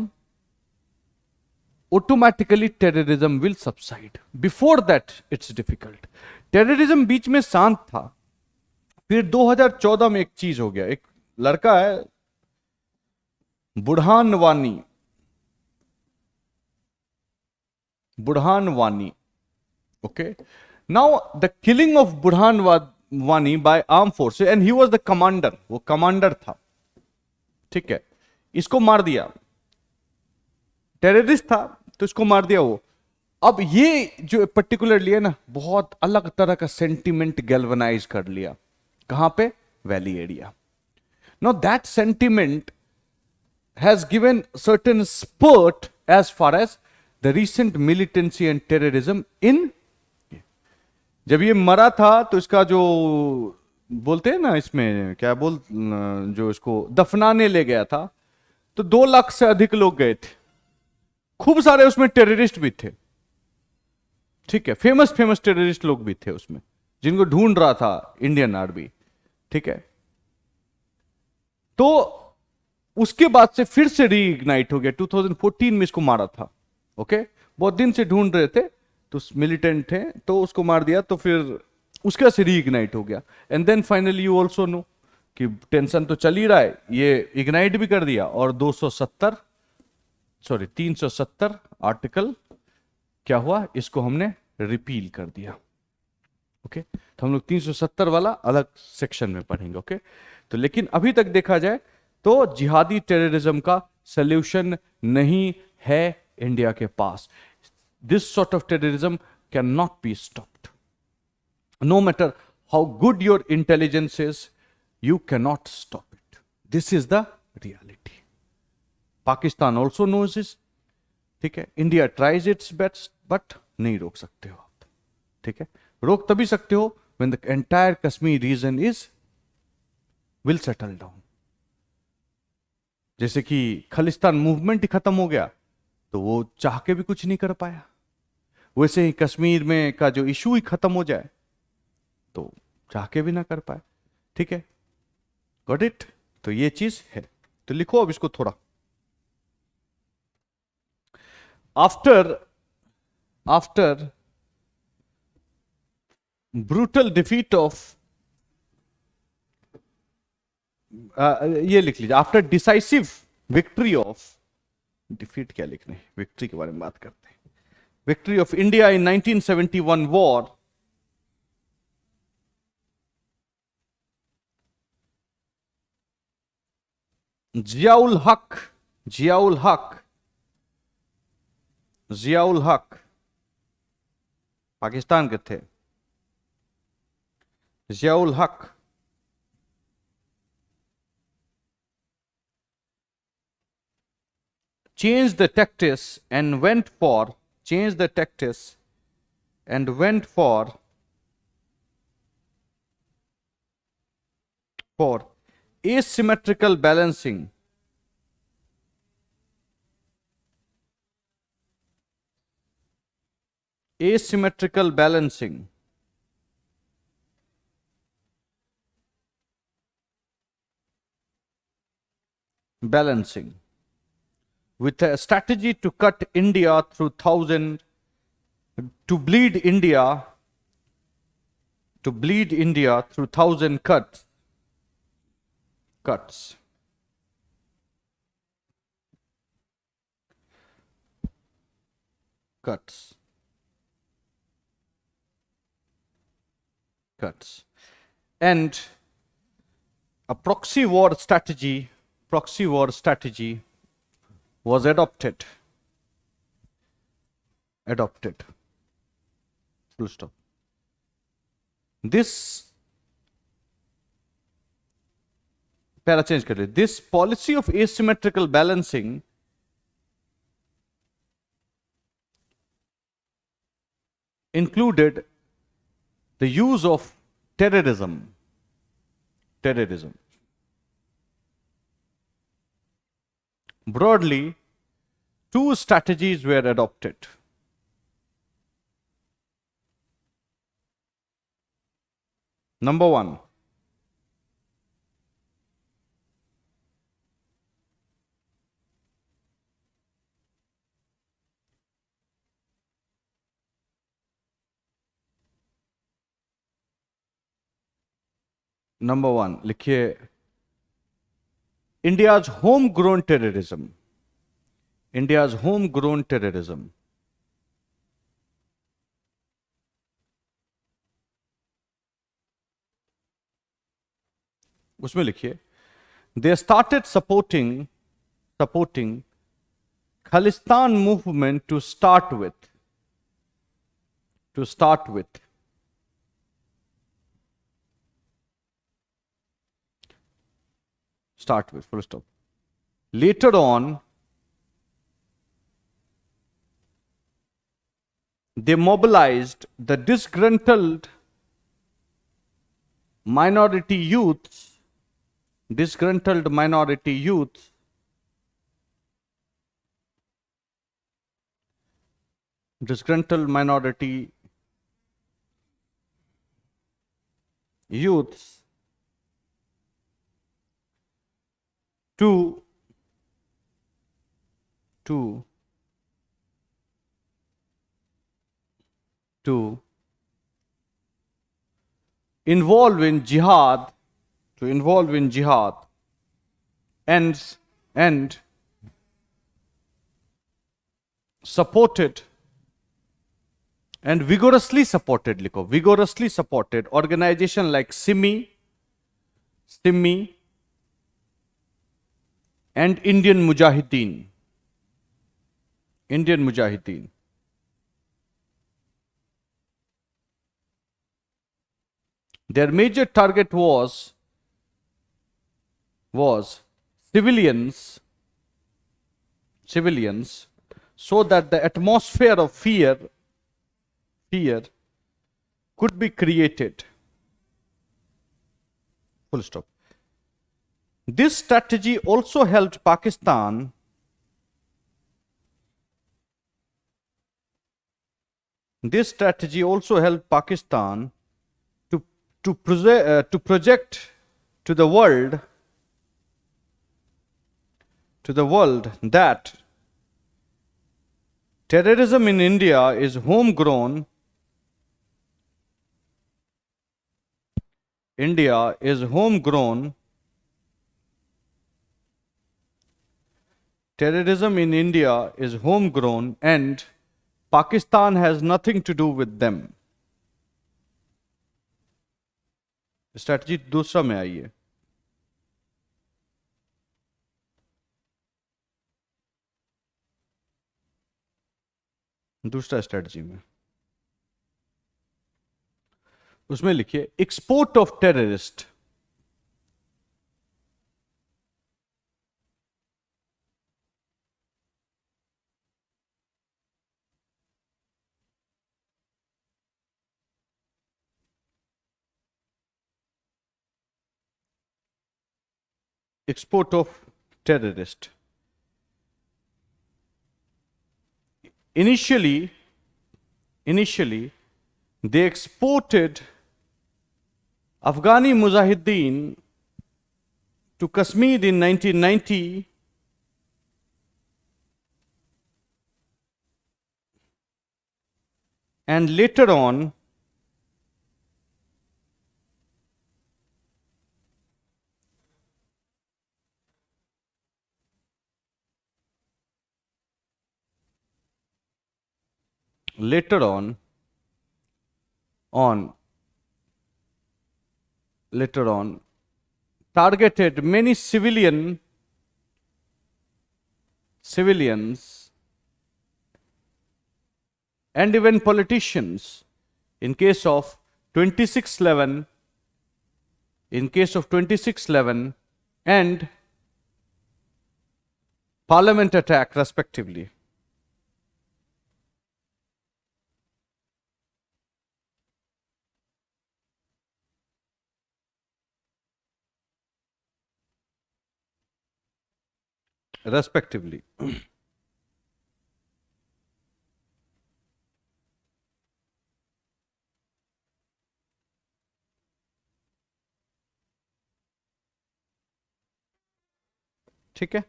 automatically terrorism will subside. Before that, it's difficult. Terrorism बीच में शांत था, फिर 2014 में एक चीज हो गया। एक लड़का है Burhan Wani, okay, now the killing of Burhan Wani by armed forces, and he was the commander, वो कमांडर था, ठीक है। इसको मार दिया, टेररिस्ट था तो इसको मार दिया वो। अब ये जो पर्टिकुलरली है ना, बहुत अलग तरह का सेंटिमेंट गैल्वनाइज कर लिया, कहां पे, valley area. Now that sentiment has given certain spurt as far as the recent militancy and terrorism in, जब ये मरा था तो इसका जो बोलते हैं ना, इसमें क्या जो इसको दफनाने ले गया था, तो 2 लाख से अधिक लोग गए थे, खूब सारे उसमें टेररिस्ट भी थे, ठीक है, फेमस टेररिस्ट लोग भी थे उसमें, जिनको ढूंढ रहा था इंडियन आर्मी, ठीक है। तो उसके बाद से फिर से रीइग्नाइट हो गया, 2014 में इसको मारा था, ओके। बहुत दिन से ढूंढ रहे थे, तो मिलिटेंट थे, तो उसको मार दिया, तो फिर उसके से रीइग्नाइट हो गया। And then finally you also know कि टेंशन तो चल ही रहा है, ये इग्नाइट भी कर दिया, और 370 आर्टिकल क्या हुआ, इसको हमने रिपील कर दिया, ओके। तो हम लोग 370 वाला अलग सेक्शन में पढ़ेंगे, ओके। तो लेकिन अभी तक देखा जाए तो जिहादी टेररिज्म का सॉल्यूशन नहीं है इंडिया के पास। This sort of terrorism can not be stopped, no matter how good your intelligence is, you can not stop it. This is the reality, Pakistan also knows this, ठीक है. India tries its best, but नहीं रोक सकते हो आप, ठीक है. रोक तभी सकते हो when the entire Kashmir region is will settle down. जैसे कि खालिस्तान मूवमेंट ही खत्म हो गया तो वो चाह के भी कुछ नहीं कर पाया, वैसे ही कश्मीर में का जो इशू ही खत्म हो जाए तो चाह के भी ना कर पाए, ठीक है. Got it. तो ये चीज है. तो लिखो अब इसको थोड़ा. आफ्टर ब्रूटल डिफीट ऑफ, ये लिख लीजिए, after decisive victory of, defeat क्या लिखना है, विक्ट्री के बारे में बात करते हैं. Victory of India in 1971 war, Ziaul हक, जियाउल हक, जियाउल हक पाकिस्तान के थे. जियाउल हक changed the tactics and went for, changed the tactics and went for asymmetrical balancing, asymmetrical balancing, balancing with a strategy to cut India through thousand, to bleed India, to bleed India through thousand cuts, cuts. Cuts. Cuts. And a proxy war strategy was adopted. Adopted. Full stop. This, para change kar liye. This policy of asymmetrical balancing included the use of terrorism. Terrorism. Broadly, two strategies were adopted. Number one, लिखिए, India's homegrown terrorism. India's homegrown terrorism. उसमें लिखिए, they started supporting Khalistan movement to start with. Start with, full stop. Later on, they mobilized the disgruntled minority youths, disgruntled minority youths, disgruntled minority youths to involve in jihad, and supported and vigorously supported, likho, vigorously supported organization like Simi and Indian Mujahideen. Their major target was civilians civilians, so that the atmosphere of fear could be created. Full stop. This strategy also helped Pakistan to project to the world that terrorism in India is homegrown. India is homegrown. Terrorism in India is homegrown and Pakistan has nothing to do with them. Strategy दूसरा में आई है. दूसरा strategy में उसमें लिखिए export of terrorist. Export of terrorist. Initially, they exported Afghani Mujahideen to Kashmir in 1990 and later on targeted many civilians and even politicians. In case of 2611 and parliament attack respectively. ठीक है.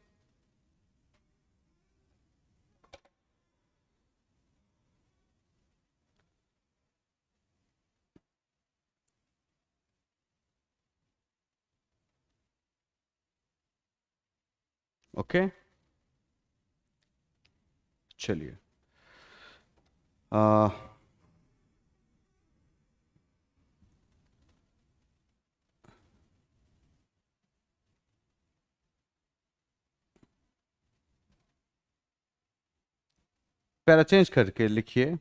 Okay चलिए para change करके लिखिए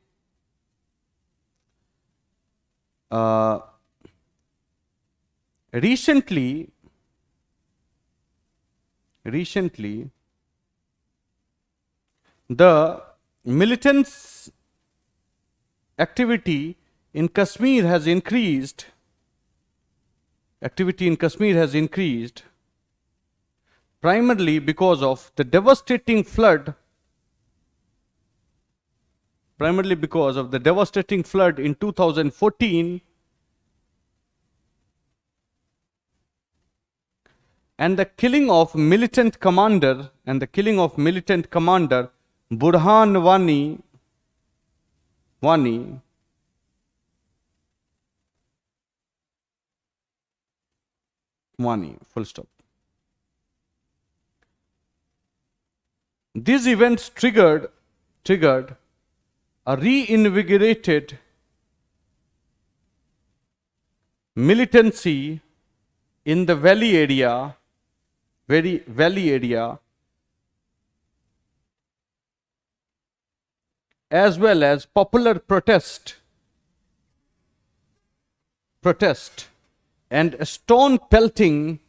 recently the militants activity in Kashmir has increased. Primarily because of the devastating flood in 2014 and the killing of militant commander Burhan Wani full stop. These events triggered a reinvigorated militancy in the valley area, as well as popular protest and stone pelting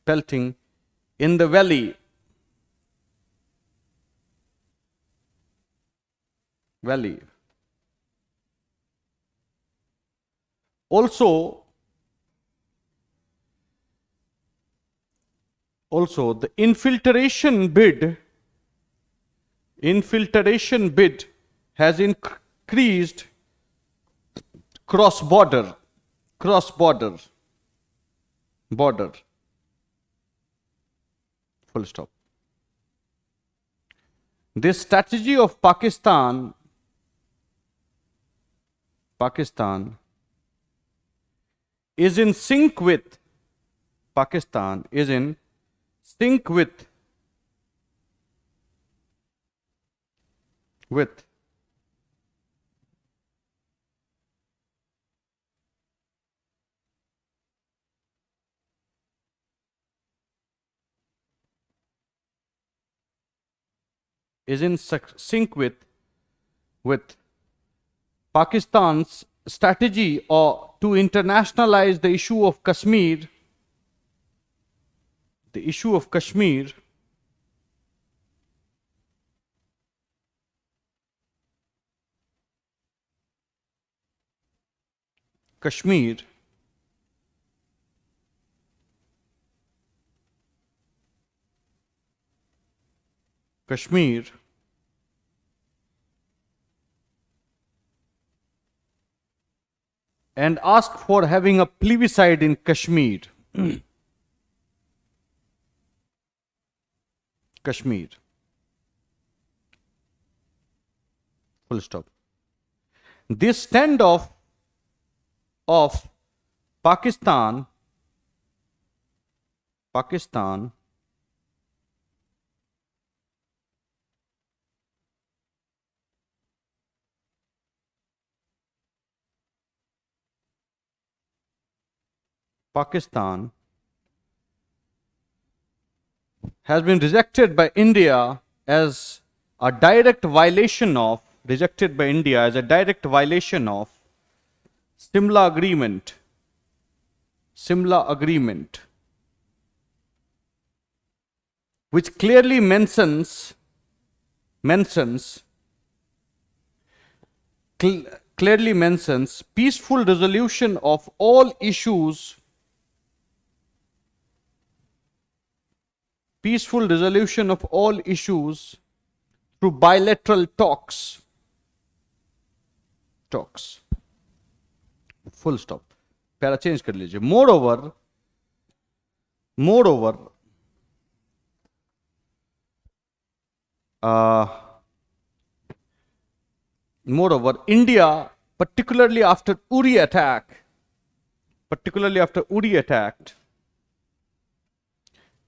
pelting in the valley. Valley. Also, the infiltration bid has increased cross border, border, full stop. This strategy of Pakistan is in sync with with Pakistan's strategy or to internationalize the issue of Kashmir, and ask for having a plebiscite in Kashmir. Kashmir. Full stop. This standoff of Pakistan has been rejected by India as a direct violation of Simla Agreement, which clearly mentions peaceful resolution of all issues through bilateral talks. Full stop. Para change कर लीजिए. Moreover, India, particularly after Uri attack,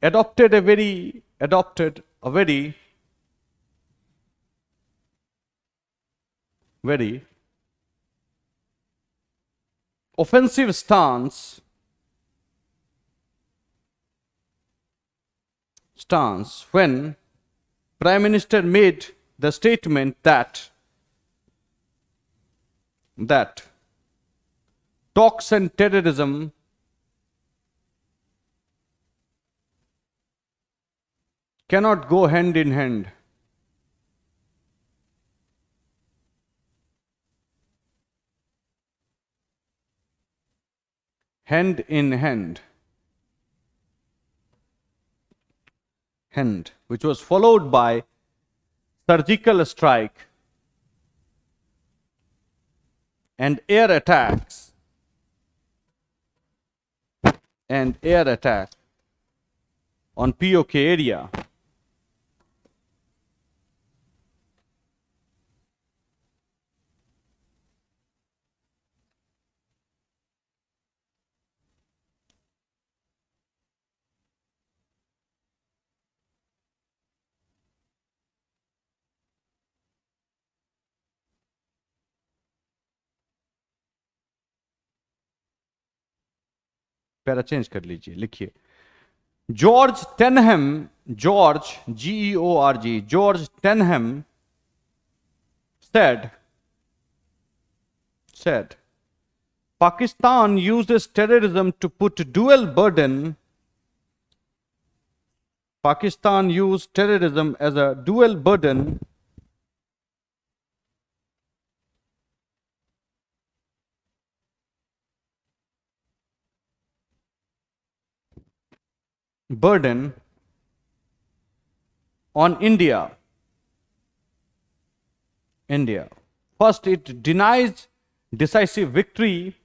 adopted a very offensive stance when Prime Minister made the statement that talks and terrorism cannot go hand in hand. Hand in hand. Which was followed by surgical strike and air attacks on POK area. Para change कर लीजिए. लिखिए George Tenham said Pakistan uses terrorism to put dual burden Pakistan used terrorism as a dual burden on India. First, it denies decisive victory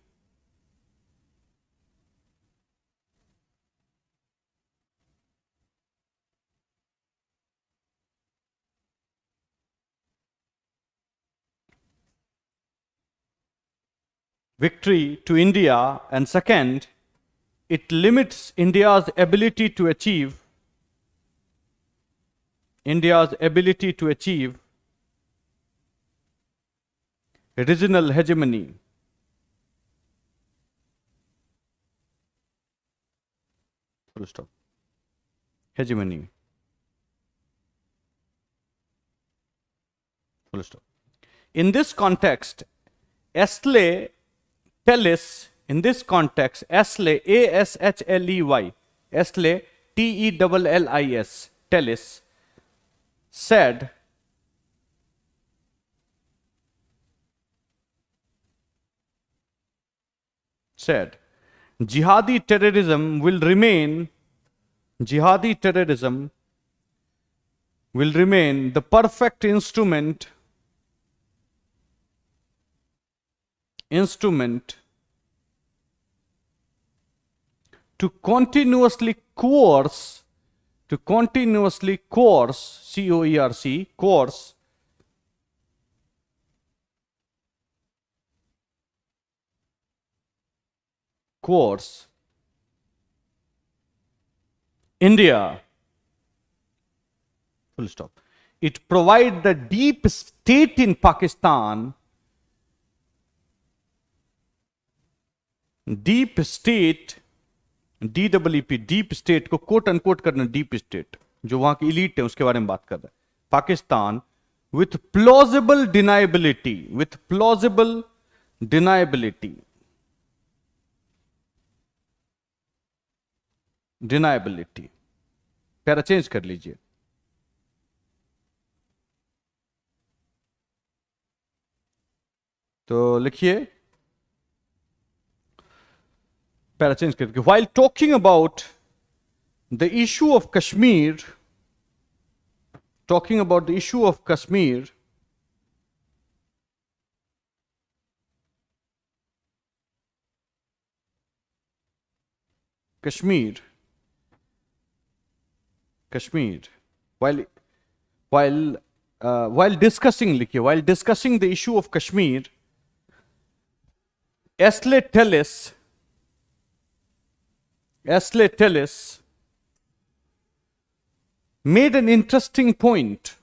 to India, and second, it limits India's ability to achieve regional hegemony. Full stop. Hegemony. Full stop. In this context, Ashley Tellis, A-S-H-L-E-Y, Ashley, T-E-L-L-I-S, Tellis, said, jihadi terrorism will remain the perfect instrument to continuously coerce, C-O-E-R-C, coerce India. Full stop. It provides the deep state in Pakistan, deep state, DEEP, deep state को quote unquote करना, deep state जो वहां की elite है उसके बारे में बात कर रहा है, Pakistan with plausible deniability, para change कर लीजिए. तो लिखिए, पैरा चेंज करके, while talking about the issue of Kashmir, while discussing the issue of Kashmir, Ashley Tellis made an interesting point.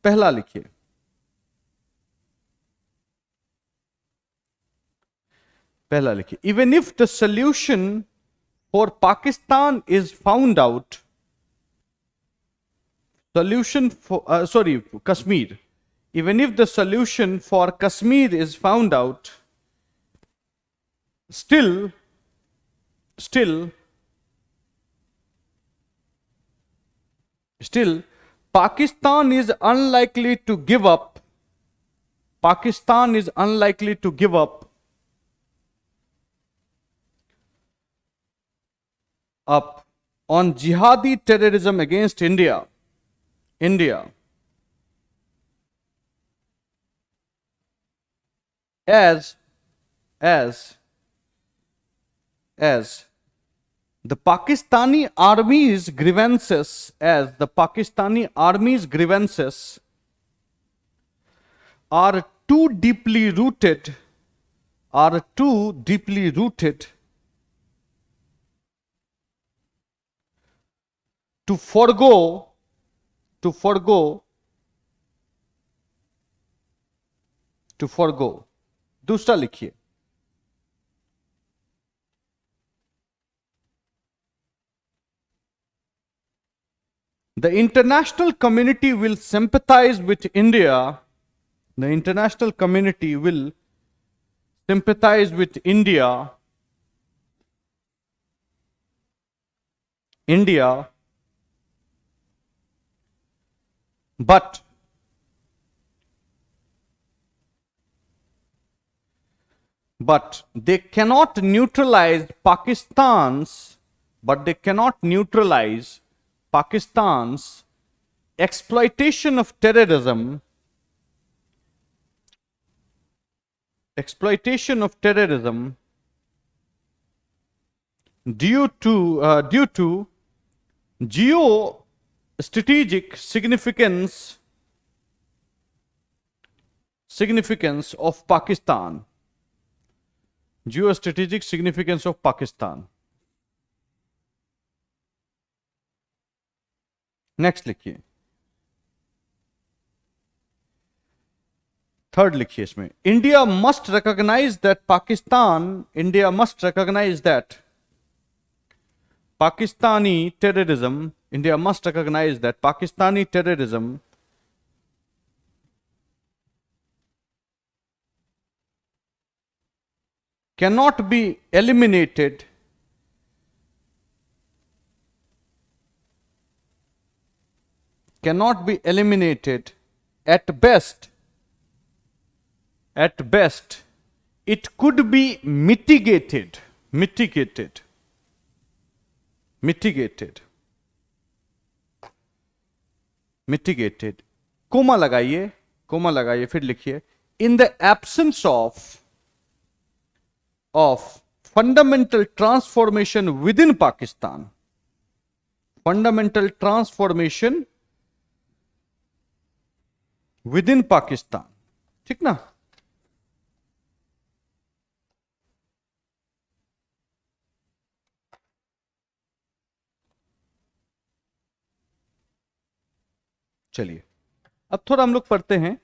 पहला लिखिए, even if the solution for Pakistan is found out, Kashmir, even if the solution for Kashmir is found out, still Pakistan is unlikely to give up on jihadi terrorism against India. As the Pakistani army's grievances, are too deeply rooted to forgo दूसरा लिखिए, the international community will sympathize with India. The international community will sympathize with India, but they cannot neutralize Pakistan's exploitation of terrorism due to geostrategic significance of Pakistan. Geostrategic significance of Pakistan. Next लिखिए, third लिखिए इसमें, India must recognise that Pakistani terrorism cannot be eliminated at best. It could be mitigated. Comma लगाइए, फिर लिखिए, in the absence of fundamental transformation within Pakistan. ठीक ना? चलिए अब थोड़ा हम लोग पढ़ते हैं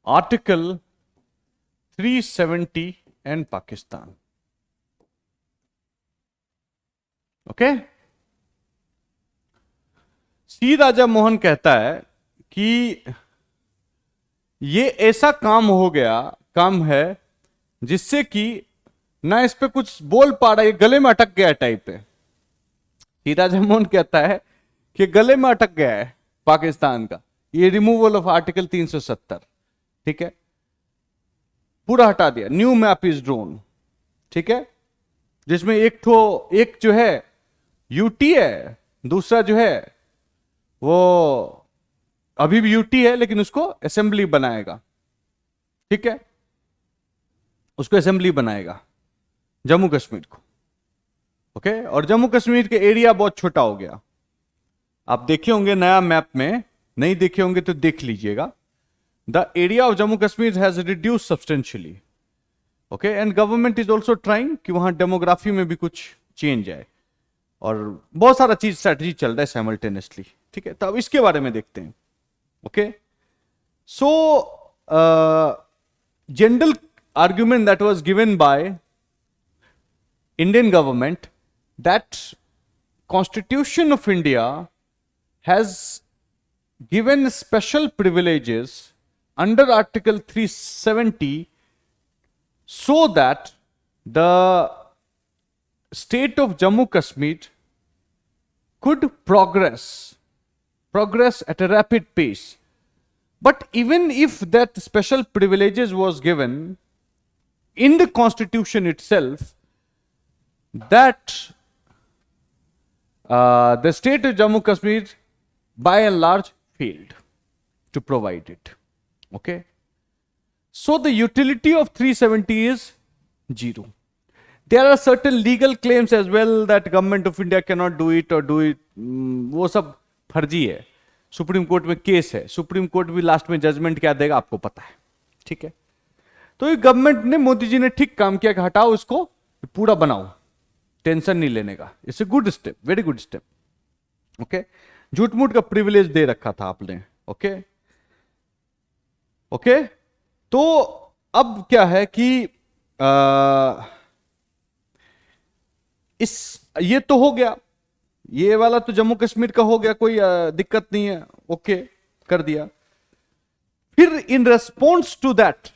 आर्टिकल 370 एंड पाकिस्तान. ओके, सी राजा मोहन कहता है कि ये ऐसा काम है जिससे कि ना इस पे कुछ बोल पा रहा है, गले में अटक गया टाइप है. सी राजा मोहन कहता है कि गले में अटक गया है पाकिस्तान का ये रिमूवल ऑफ आर्टिकल 370. ठीक है, पूरा हटा दिया. New map is drone. ठीक है, जिसमें एक जो है यूटी है, दूसरा जो है वो अभी भी यूटी है लेकिन उसको असेंबली बनाएगा. ठीक है, उसको असेंबली बनाएगा जम्मू कश्मीर को. ओके, और जम्मू कश्मीर के एरिया बहुत छोटा हो गया. आप देखे होंगे नया मैप में, नहीं देखे होंगे तो देख लीजिएगा. The area of Jammu Kashmir has reduce substantially. Okay, and government is also trying कि वहां डेमोग्राफी में भी कुछ चेंज आए और बहुत सारा चीज स्ट्रैटेजी चल रहा है साइमल्टेनियसली. ठीक है, तो अब इसके बारे में देखते हैं. Okay, so general argument that was given by Indian government that Constitution of India has given special privileges under Article 370 so that the state of Jammu Kashmir could progress at a rapid pace. But even if that special privileges was given in the Constitution itself, that the state of Jammu Kashmir by and large failed to provide it. Okay, so the utility of 370 is zero. There are certain legal claims as well that government of India cannot do it or do it. वो सब फर्जी है. Supreme court में case है, supreme court भी last में judgement क्या देगा आपको पता है. ठीक है, तो ये गवर्नमेंट ने, मोदी जी ने ठीक काम किया कि हटाओ इसको, पूरा बनाओ, टेंशन नहीं लेने का. It's a good step, very good step. Okay, झूठ मूठ का प्रिविलेज दे रखा था आपने. ओके, तो अब क्या है कि ये तो हो गया, ये वाला तो जम्मू कश्मीर का हो गया, कोई दिक्कत नहीं है. ओके, कर दिया. फिर in response to that,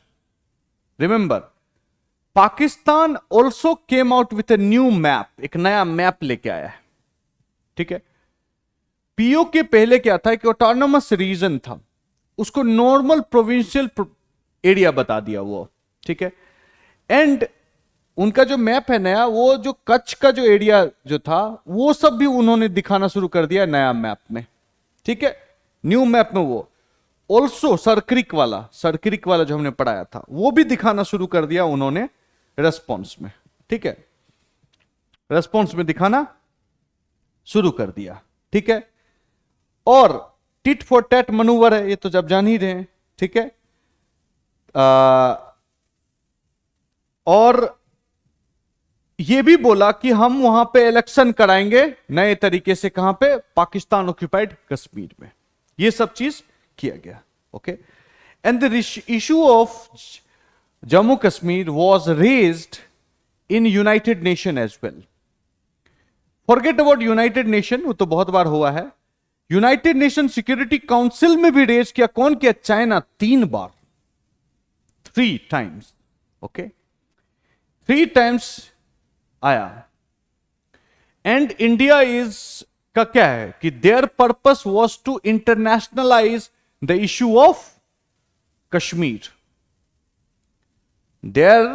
remember, Pakistan also came out with a new map, एक नया मैप लेके आया है, ठीक है। पीओ के पहले क्या था कि ऑटोनोमस रीजन था, उसको नॉर्मल प्रोविंशियल एरिया बता दिया वो, ठीक है। एंड उनका जो मैप है नया, वो जो कच्छ का जो एरिया जो था वो सब भी उन्होंने दिखाना शुरू कर दिया नया मैप में, ठीक है, न्यू मैप में। वो ऑल्सो सरक्रिक वाला जो हमने पढ़ाया था वो भी दिखाना शुरू कर दिया उन्होंने रेस्पॉन्स में, ठीक है, रेस्पॉन्स में दिखाना शुरू कर दिया, ठीक है। और टिट फॉर टैट मनूवर है, ये तो जब जान ही रहे हैं, ठीक है। और ये भी बोला कि हम वहां पे इलेक्शन कराएंगे नए तरीके से, कहां पे, पाकिस्तान ऑक्यूपाइड कश्मीर में, ये सब चीज किया गया, okay. And the issue of Jammu Kashmir was raised in United Nation as well. Forget about United Nation, वो तो बहुत बार हुआ है, यूनाइटेड नेशन सिक्योरिटी काउंसिल में भी रेज किया। कौन किया? चाइना, 3 बार, 3 टाइम्स, ओके, 3 टाइम्स आया। एंड इंडिया इज का क्या है कि their purpose was to internationalise the issue of Kashmir, their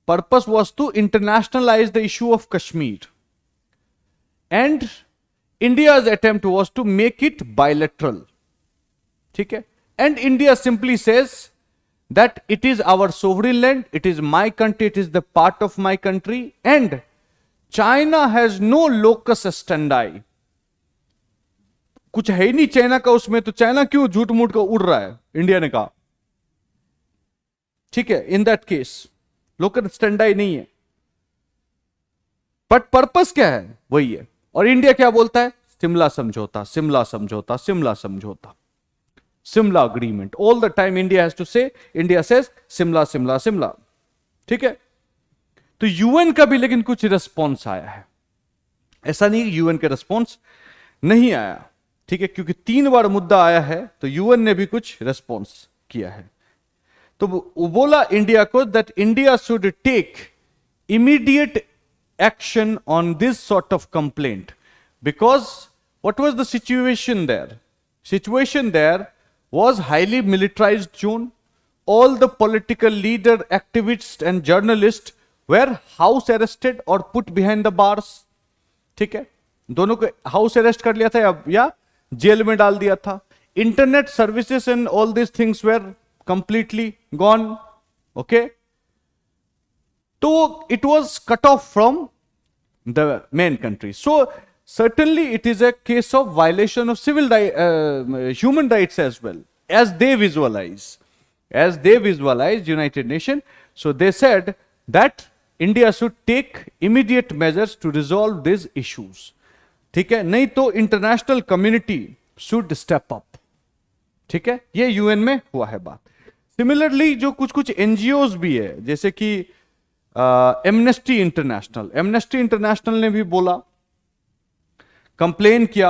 purpose was to internationalise the issue of Kashmir, and India's attempt was to make it bilateral, ठीक है। And India simply says that it is our sovereign land, it is my country, it is the part of my country, and China has no locus standi. कुछ है ही नहीं China का उसमें, तो China क्यों झूठ मूठ का उड़ रहा है, इंडिया ने कहा, ठीक है। इन दैट केस लोकस स्टैंडाई नहीं है, बट पर्पस क्या है वही है। और इंडिया क्या बोलता है? शिमला समझौता, शिमला समझौता, शिमला समझौता, Shimla agreement. All the time India has to say, India says Shimla Shimla Shimla, ठीक है। तो यूएन का भी लेकिन कुछ रिस्पॉन्स आया है, ऐसा नहीं यूएन का रिस्पॉन्स नहीं आया, ठीक है, क्योंकि 3 बार मुद्दा आया है तो यूएन ने भी कुछ रिस्पॉन्स किया है। तो वो बोला इंडिया को that India should take immediate action on this sort of complaint, because what was the situation there? Situation there was highly militarized zone. All the political leader, activists and journalists were house arrested or put behind the bars, ठीक है, दोनों को house arrest कर लिया था या jail में डाल दिया था। Internet services and all this things were completely gone, okay. तो it was cut off from the main country. So certainly it is a case of violation of human rights as well, as they visualize United Nations. So they said that India should take immediate measures to resolve these issues, ठीक है, नहीं तो international community should step up, ठीक है। ये UN में हुआ है बात। सिमिलरली जो कुछ एनजीओज भी है, जैसे कि एमनेस्टी इंटरनेशनल ने भी बोला, कंप्लेन किया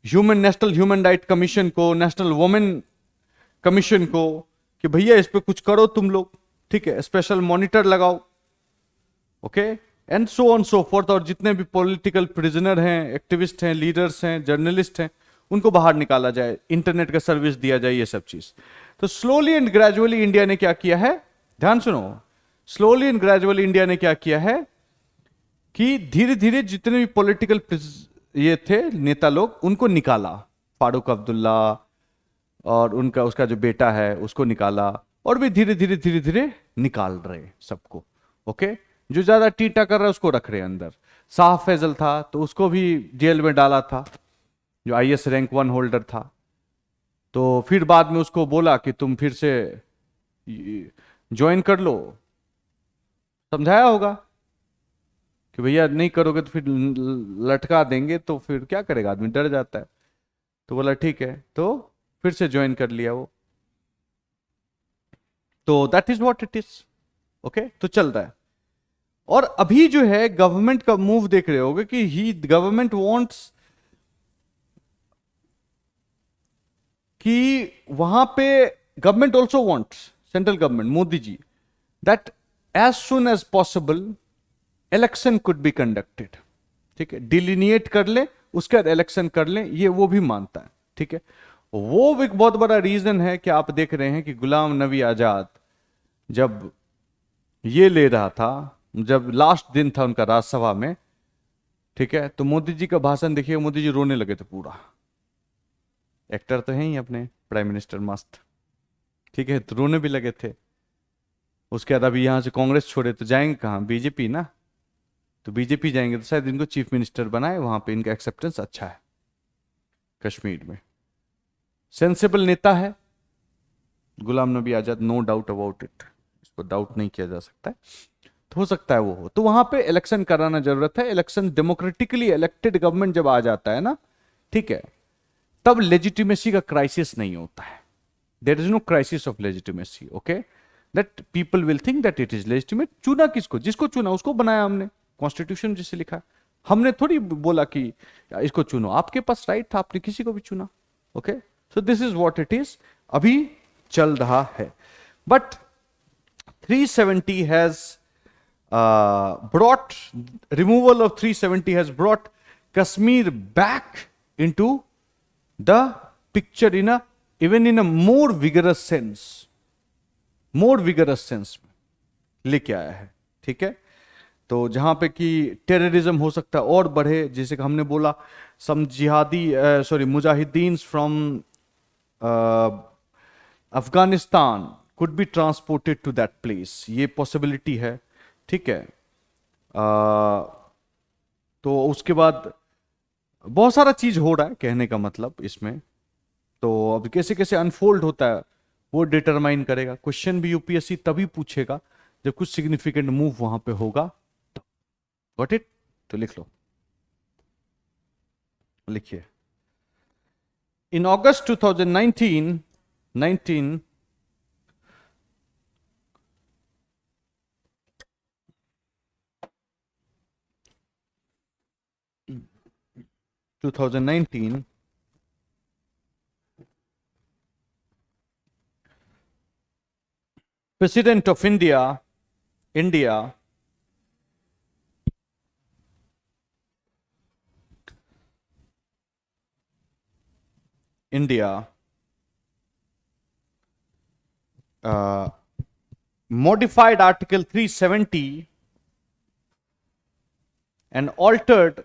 नेशनल ह्यूमन राइट कमीशन को, नेशनल वुमेन कमीशन को, कि भैया इस पे कुछ करो तुम लोग, ठीक है, स्पेशल मॉनिटर लगाओ, okay, and so on so fourth. और जितने भी पॉलिटिकल प्रिजनर हैं, एक्टिविस्ट हैं, लीडर्स हैं, जर्नलिस्ट हैं, उनको बाहर निकाला जाए, इंटरनेट का सर्विस दिया जाए, ये सब चीज। तो स्लोली एंड ग्रेजुअली इंडिया ने क्या किया है, ध्यान सुनो, स्लोली एंड ग्रेजुअली इंडिया ने क्या किया है कि धीरे धीरे जितने भी पॉलिटिकल ये थे नेता लोग, उनको निकाला, फारूक अब्दुल्ला और उसका जो बेटा है उसको निकाला, और भी धीरे धीरे निकाल रहे सबको, ओके। जो ज्यादा टीटा कर रहा है उसको रख रहे अंदर। शाह फैजल था तो उसको भी जेल में डाला था, जो आईएएस रैंक 1 होल्डर था। तो फिर बाद में उसको बोला कि तुम फिर से ज्वाइन कर लो, समझाया होगा कि भैया नहीं करोगे तो फिर लटका देंगे, तो फिर क्या करेगा आदमी, डर जाता है। तो बोला ठीक है, तो फिर से ज्वाइन कर लिया वो। तो that is what it is, okay. तो चल रहा है। और अभी जो है गवर्नमेंट का मूव देख रहे होगे कि गवर्नमेंट वांट्स कि वहां पे government also wants, central government, Modi ji, that as soon as possible election could be conducted. ठीक है, डिलिनिएट कर ले, उसके बाद इलेक्शन कर ले, ये वो भी मानता है। ठीक है, वो एक बहुत बड़ा रीजन है कि आप देख रहे हैं कि गुलाम नबी आजाद जब ये ले रहा था, जब लास्ट दिन था उनका राज्यसभा में, ठीक है, तो मोदी जी का भाषण देखिए, मोदी जी रोने लगे थे पूरा। एक्टर तो हैं ही अपने प्राइम मिनिस्टर मस्त, ठीक है, तो रोने भी लगे थे। उसके बाद अभी यहां से कांग्रेस छोड़े तो जाएंगे कहां, बीजेपी ना, तो बीजेपी जाएंगे तो शायद इनको चीफ मिनिस्टर बनाए, वहां पे इनका एक्सेप्टेंस अच्छा है कश्मीर में। सेंसिबल नेता है Ghulam Nabi Azad, no doubt about it, इसको डाउट नहीं किया जा सकता है। तो हो सकता है वो हो, तो वहां पे इलेक्शन कराना जरूरत है। इलेक्शन डेमोक्रेटिकली इलेक्टेड गवर्नमेंट जब आ जाता है ना, ठीक है, तब लेजिटिमेसी का क्राइसिस नहीं होता है। There is no crisis of legitimacy, okay, that people will think that it is legitimate. चुना किसको, जिसको चुना उसको बनाया हमने, कॉन्स्टिट्यूशन जिसे लिखा है, हमने थोड़ी बोला कि इसको चुनो, आपके पास राइट था, आपने किसी को भी चुना। Okay, so this is what it is, अभी चल रहा है। But 370 has brought, removal of 370 has brought Kashmir back into the picture in a, even in a more vigorous sense, more vigorous sense लेके आया है। ठीक है, तो जहां पे कि टेररिज्म हो सकता है और बढ़े, जैसे कि हमने बोला, सम जिहादी सॉरी मुजाहिदीन from Afghanistan could be transported to that place, ये पॉसिबिलिटी है। ठीक है, तो उसके बाद बहुत सारा चीज हो रहा है, कहने का मतलब इसमें। तो अब कैसे कैसे अनफोल्ड होता है वो डिटरमाइन करेगा। क्वेश्चन भी यूपीएससी तभी पूछेगा जब कुछ सिग्निफिकेंट मूव वहां पे होगा। Got it? तो लिख लो, लिखिए। इन अगस्त 2019 19 2019 President of India uh, modified Article 370 and altered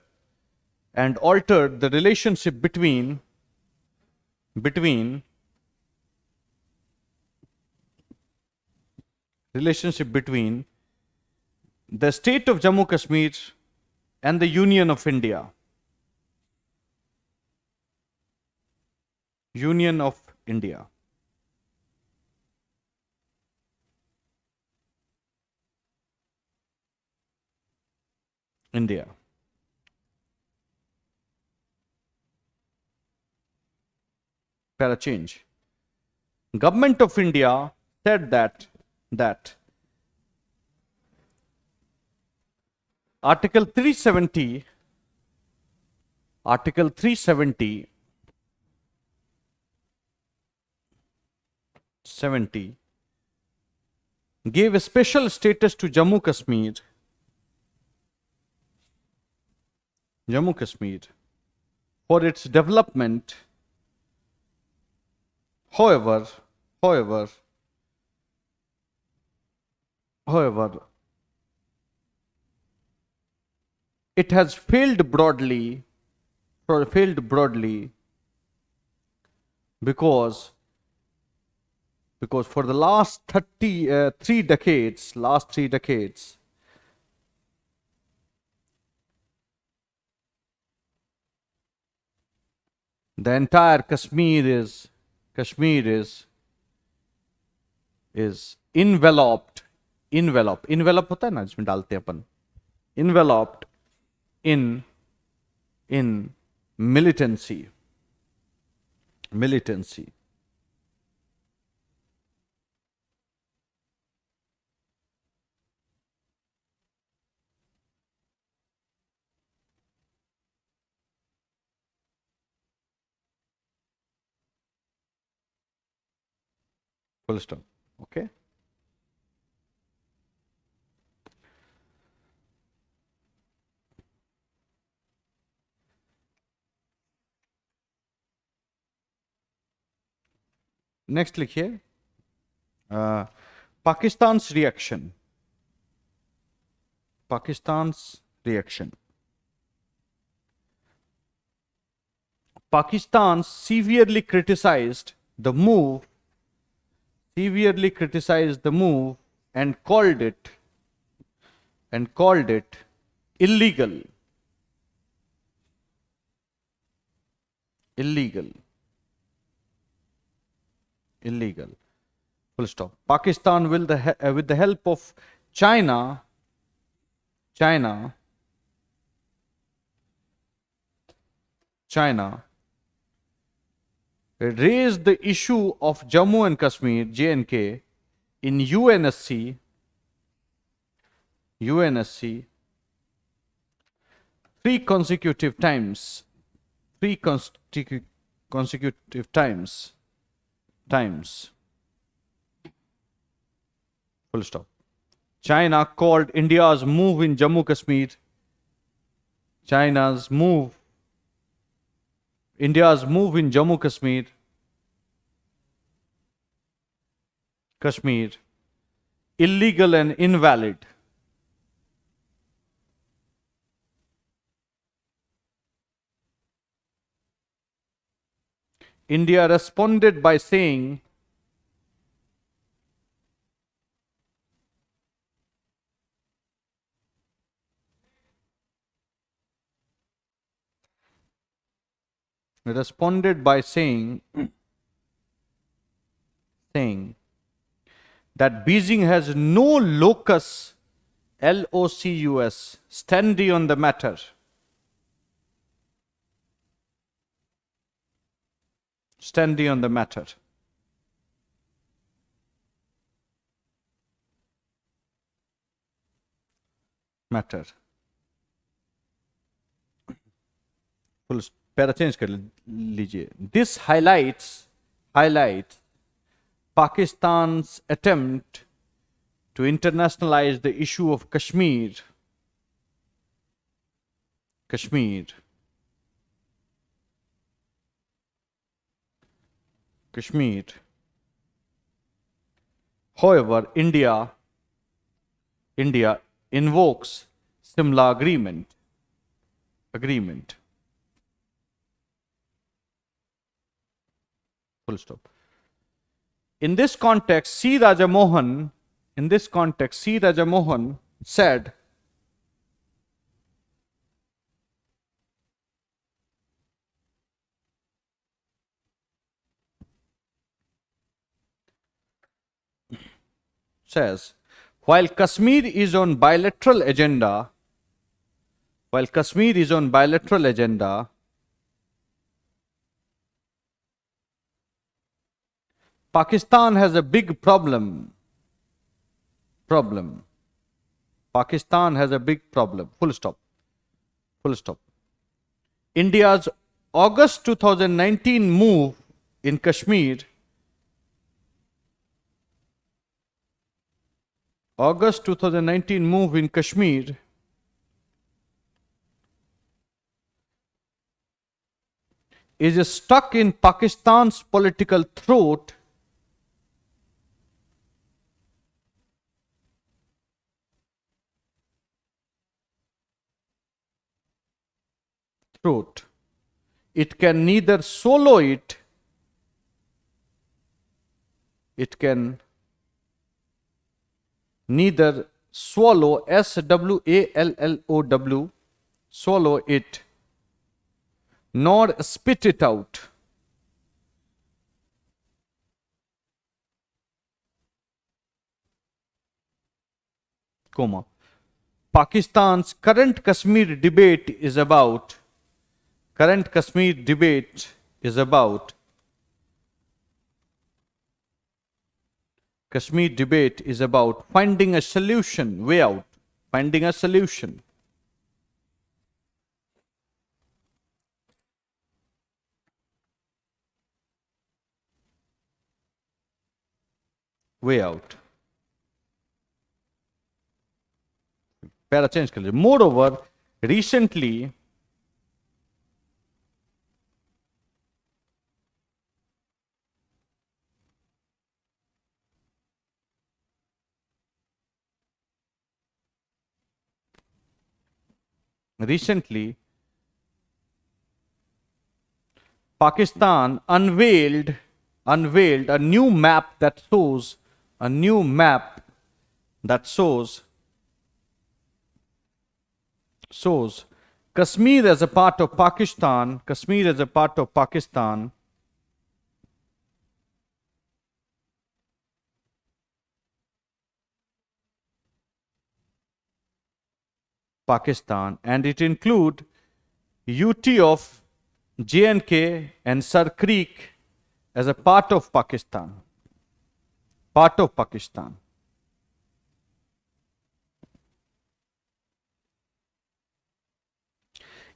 the relationship between the state of Jammu Kashmir and the Union of India. Union of India. India. Para change. Government of India said that Article 370 gave a special status to Jammu Kashmir for its development. However, it has failed broadly because for the last 3 decades, the entire Kashmir is enveloped होता है ना जिसमें डालते हैं अपन, enveloped in militancy. Full stop. Okay. Next लिखिए Pakistan's reaction. Pakistan's reaction. Pakistan severely criticized the move and called it illegal. Illegal. Illegal. Full stop. Pakistan will with the help of China, China, China raised the issue of Jammu and Kashmir, JNK, in UNSC three consecutive times. Consecutive times. Full stop. China called India's move in Jammu Kashmir, India's move in Jammu Kashmir, illegal and invalid. India responded by saying that Beijing has no locus, LOCUS, standi on the matter. Standi on the matter. Matter. Full para change कर लीजिए. This highlights Pakistan's attempt to internationalize the issue of Kashmir. However, India invokes Simla agreement. Full stop. In this context, C. Raja Mohan said, while Kashmir is on bilateral agenda, Pakistan has a big problem. Pakistan has a big problem. Full stop. India's August 2019 move in Kashmir is stuck in Pakistan's political throat It can neither swallow it swallow it, nor spit it out. Pakistan's current Kashmir debate is about finding a solution, way out, finding a solution. Way out. Para change कर लीजिए। More over recently recently Pakistan unveiled a new map that shows a new map that shows Kashmir as a part of Pakistan. Kashmir as a part of Pakistan. Pakistan, and it include UT of J&K and Sar Creek as a part of Pakistan. Part of Pakistan.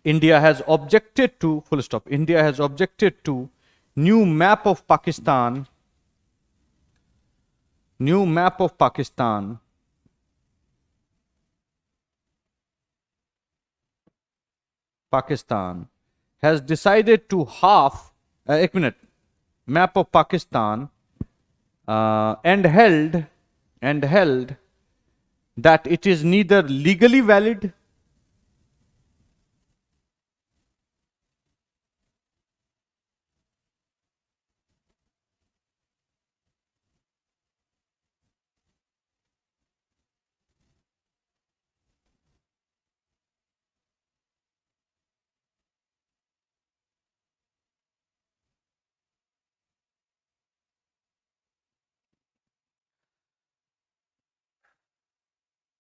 India has objected to, full stop, India has objected to new map of Pakistan, new map of Pakistan Pakistan has decided to half, एक minute, map of Pakistan and held that it is neither legally valid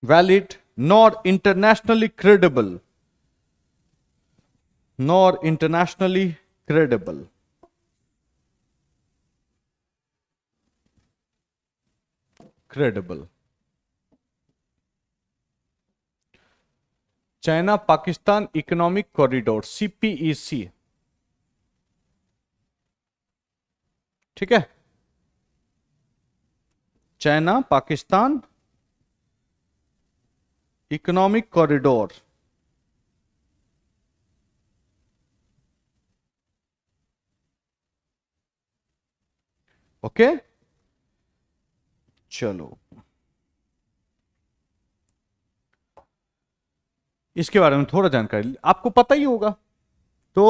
valid nor internationally credible, nor internationally credible. Credible. China Pakistan economic corridor CPEC, ठीक है, China Pakistan economic corridor, okay. चलो इसके बारे में थोड़ा जानकारी आपको पता ही होगा। तो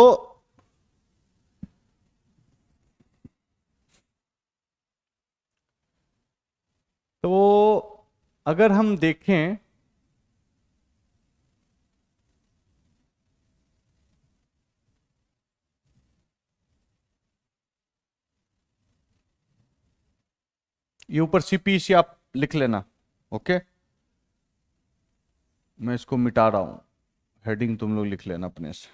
अगर हम देखें ये ऊपर CPEC आप लिख लेना, ओके। मैं इसको मिटा रहा हूं, हेडिंग तुम लोग लिख लेना अपने से।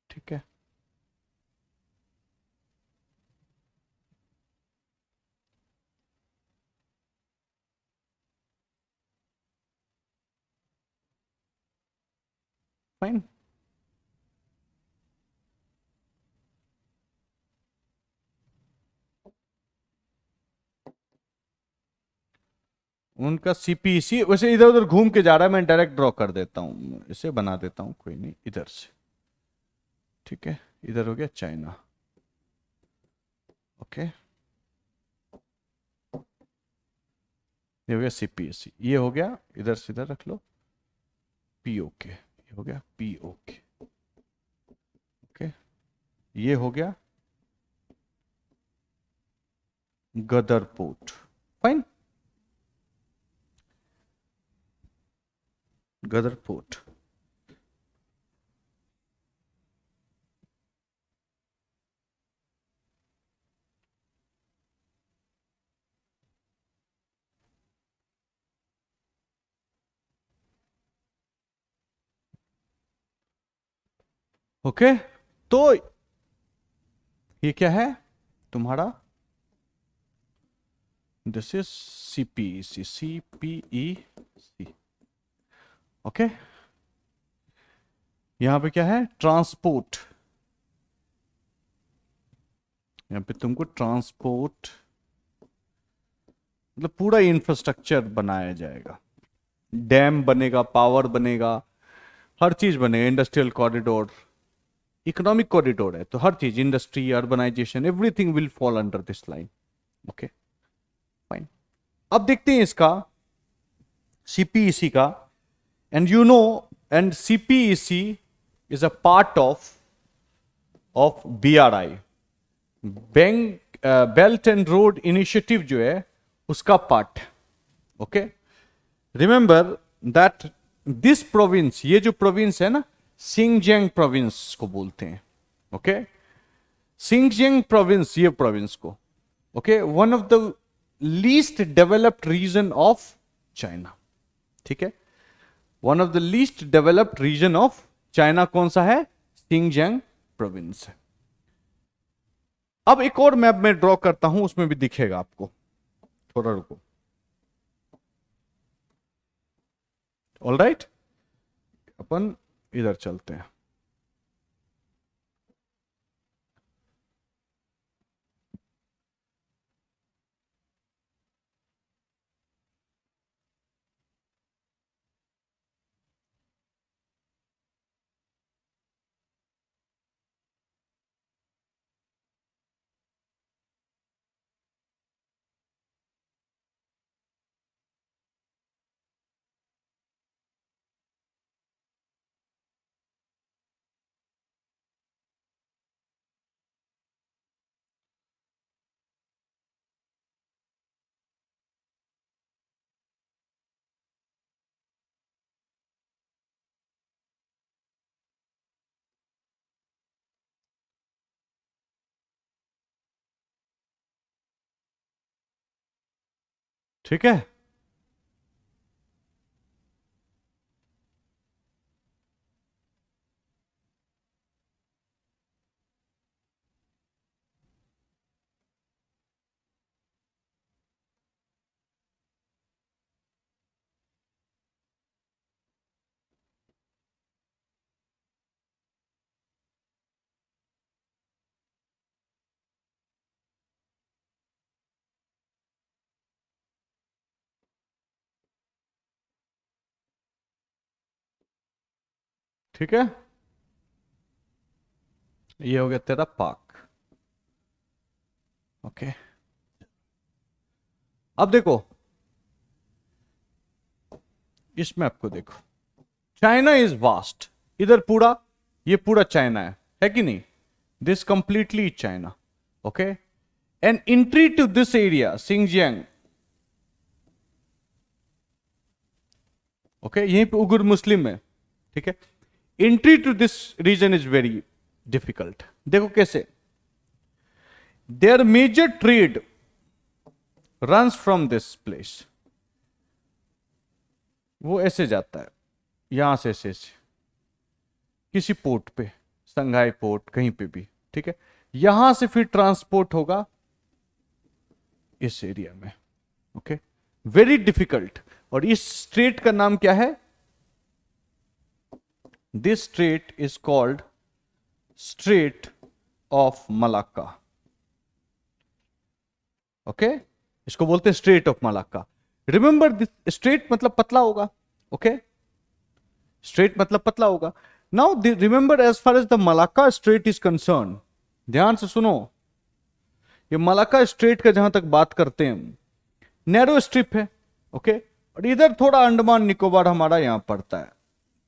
ठीक है, फाइन। उनका CPEC वैसे इधर उधर घूम के जा रहा है, मैं डायरेक्ट ड्रॉ कर देता हूं, इसे बना देता हूं, कोई नहीं, इधर से। ठीक है, इधर हो गया चाइना, ओके। ये हो गया CPEC, ये हो गया, इधर से इधर रख लो POK, ये हो गया POK, ओके। ये हो गया गदर पोर्ट, फाइन, गदर पोर्ट। ओके, तो ये क्या है तुम्हारा, दिस इज CPEC, ओके। यहां पे क्या है, ट्रांसपोर्ट, यहां पे तुमको ट्रांसपोर्ट मतलब पूरा इंफ्रास्ट्रक्चर बनाया जाएगा, डैम बनेगा, पावर बनेगा, हर चीज बनेगा, इंडस्ट्रियल कॉरिडोर, इकोनॉमिक कॉरिडोर है तो हर चीज, industry, urbanisation, everything will fall under this line. Okay fine. अब देखते हैं इसका सीपीईसी का, and you know, and CPEC is a part of BRI, bank belt and road initiative जो है उसका part. Okay, remember that this province, ये जो प्रोविंस है ना, सिंगजियांग प्रोविंस को बोलते हैं। ओके, सिंगजियांग प्रोविंस, ये प्रोविंस को, okay, one of the least developed region of China. ठीक है, one of the least developed region of China कौन सा है, सिंगजियांग प्रोविंस है। अब एक और मैप में ड्रॉ करता हूं, उसमें भी दिखेगा आपको, थोड़ा रुको। ऑल राइट, अपन इधर चलते हैं। ठीक है, ठीक है, ये हो गया तेरा पाक। ओके, अब देखो इस मैप को देखो, चाइना इज वास्ट, इधर पूरा, ये पूरा चाइना है कि नहीं, this completely China. Okay, and entry to this area Xinjiang, okay, यहीं पे उगुर मुस्लिम है। ठीक है, entry to this region is very difficult. देखो कैसे, there major trade runs from this place, वो ऐसे जाता है, यहां से ऐसे ऐसे किसी पोर्ट पे, संघाई पोर्ट, कहीं पे भी। ठीक है, यहां से फिर ट्रांसपोर्ट होगा इस एरिया में। Okay, very difficult. और इस स्ट्रेट का नाम क्या है, this strait is called strait of Malacca. Okay, इसको बोलते हैं strait of Malacca. Remember this, strait मतलब पतला होगा। ओके, स्ट्रेट मतलब पतला होगा। Now remember, as far as the Malacca strait is concern, ध्यान से सुनो, ये मलाक्का स्ट्रेट का जहां तक बात करते हैं, नैरो स्ट्रिप है। ओके, और इधर थोड़ा अंडमान निकोबार हमारा यहां पड़ता है।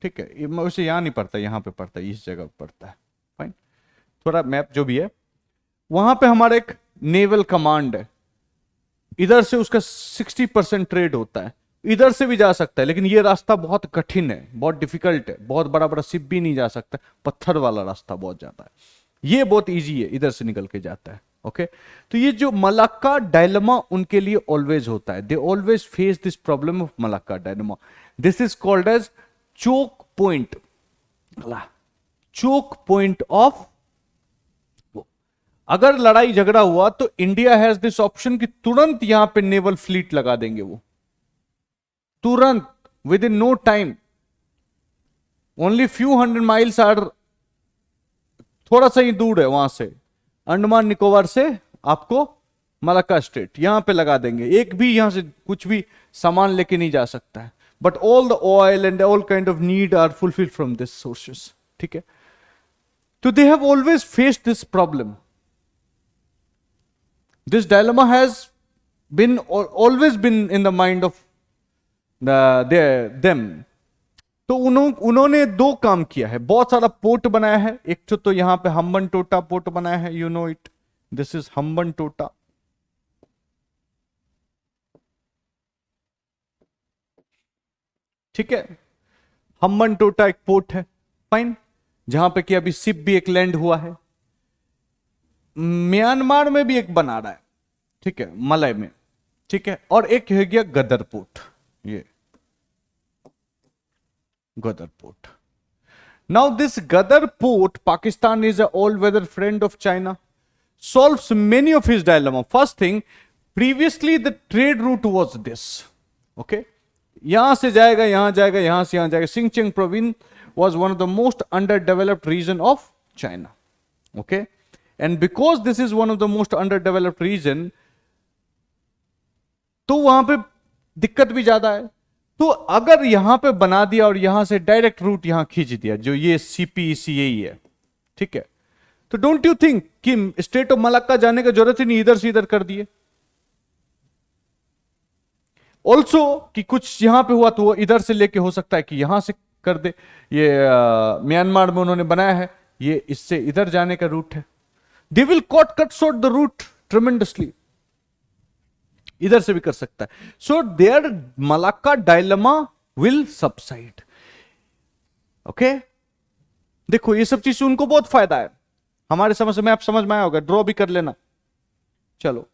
ठीक है, वैसे यहां नहीं पड़ता, यहां पे पड़ता है, इस जगह पड़ता है। फाइन, थोड़ा मैप जो भी है, वहां पे हमारा एक नेवल कमांड है, इधर से उसका 60% ट्रेड होता है, इधर से भी जा सकता है, लेकिन ये रास्ता बहुत कठिन है, बहुत डिफिकल्ट है, बहुत बड़ा बड़ा शिप भी नहीं जा सकता, पत्थर वाला रास्ता बहुत ज्यादा है, ये बहुत इजी है, इधर से निकल के जाता है। ओके, तो ये जो मलाक्का डायलेमा उनके लिए ऑलवेज होता है, they always face this problem of Malacca dilemma. This is called as choke point, choke point of, अगर लड़ाई झगड़ा हुआ तो इंडिया हैज दिस ऑप्शन कि तुरंत यहां पे नेवल फ्लीट लगा देंगे, वो तुरंत, within no time only few 100 miles are, थोड़ा सा ही दूर है वहां से, अंडमान निकोबार से आपको मलक्का स्ट्रेट, यहां पे लगा देंगे, एक भी यहां से कुछ भी सामान लेके नहीं जा सकता है, but all the oil and all kind of need are fulfilled from this sources, ठीक है। तो they have always faced this problem, this dilemma has been always been in the mind of them। तो उन्होंने दो काम किया है, बहुत सारा पोर्ट बनाया है, एक तो यहां पे हम्बन टोटा पोर्ट बनाया है, you know it, this is Hambantota, ठीक है। हम्बन टोटा एक पोर्ट है, फाइन, जहां पे कि अभी शिप भी एक लैंड हुआ है। म्यांमार में भी एक बना रहा है, ठीक है, मलय में, ठीक है। और एक है गया गदर पोर्ट, ये Gwadar port. Now this Gwadar port, Pakistan is a all weather friend of China, solves many of his dilemma। First thing, previously the trade route was this, okay, यहां से जाएगा, यहां जाएगा, यहां से यहां जाएगा। Xinjiang province was one of the most underdeveloped region of China, okay, and because this is one of the most underdeveloped region, तो वहां पे दिक्कत भी ज्यादा है। तो अगर यहां पे बना दिया और यहां से डायरेक्ट रूट यहां खींच दिया, जो ये सीपीईसी यही है, ठीक है, तो डोंट यू थिंक कि स्टेट ऑफ मलक्का जाने की जरूरत ही नहीं, इधर से इधर कर दिए। ऑल्सो कि कुछ यहां पे हुआ तो वो इधर से लेके हो सकता है कि यहां से कर दे। ये म्यांमार में उन्होंने बनाया है, ये इससे इधर जाने का रूट है। They will cut short the route tremendously, इधर से भी कर सकता है। So there Malacca dilemma will subside, okay. देखो ये सब चीज से उनको बहुत फायदा है, हमारे समझ में आप समझ में आया होगा। ड्रॉ भी कर लेना, चलो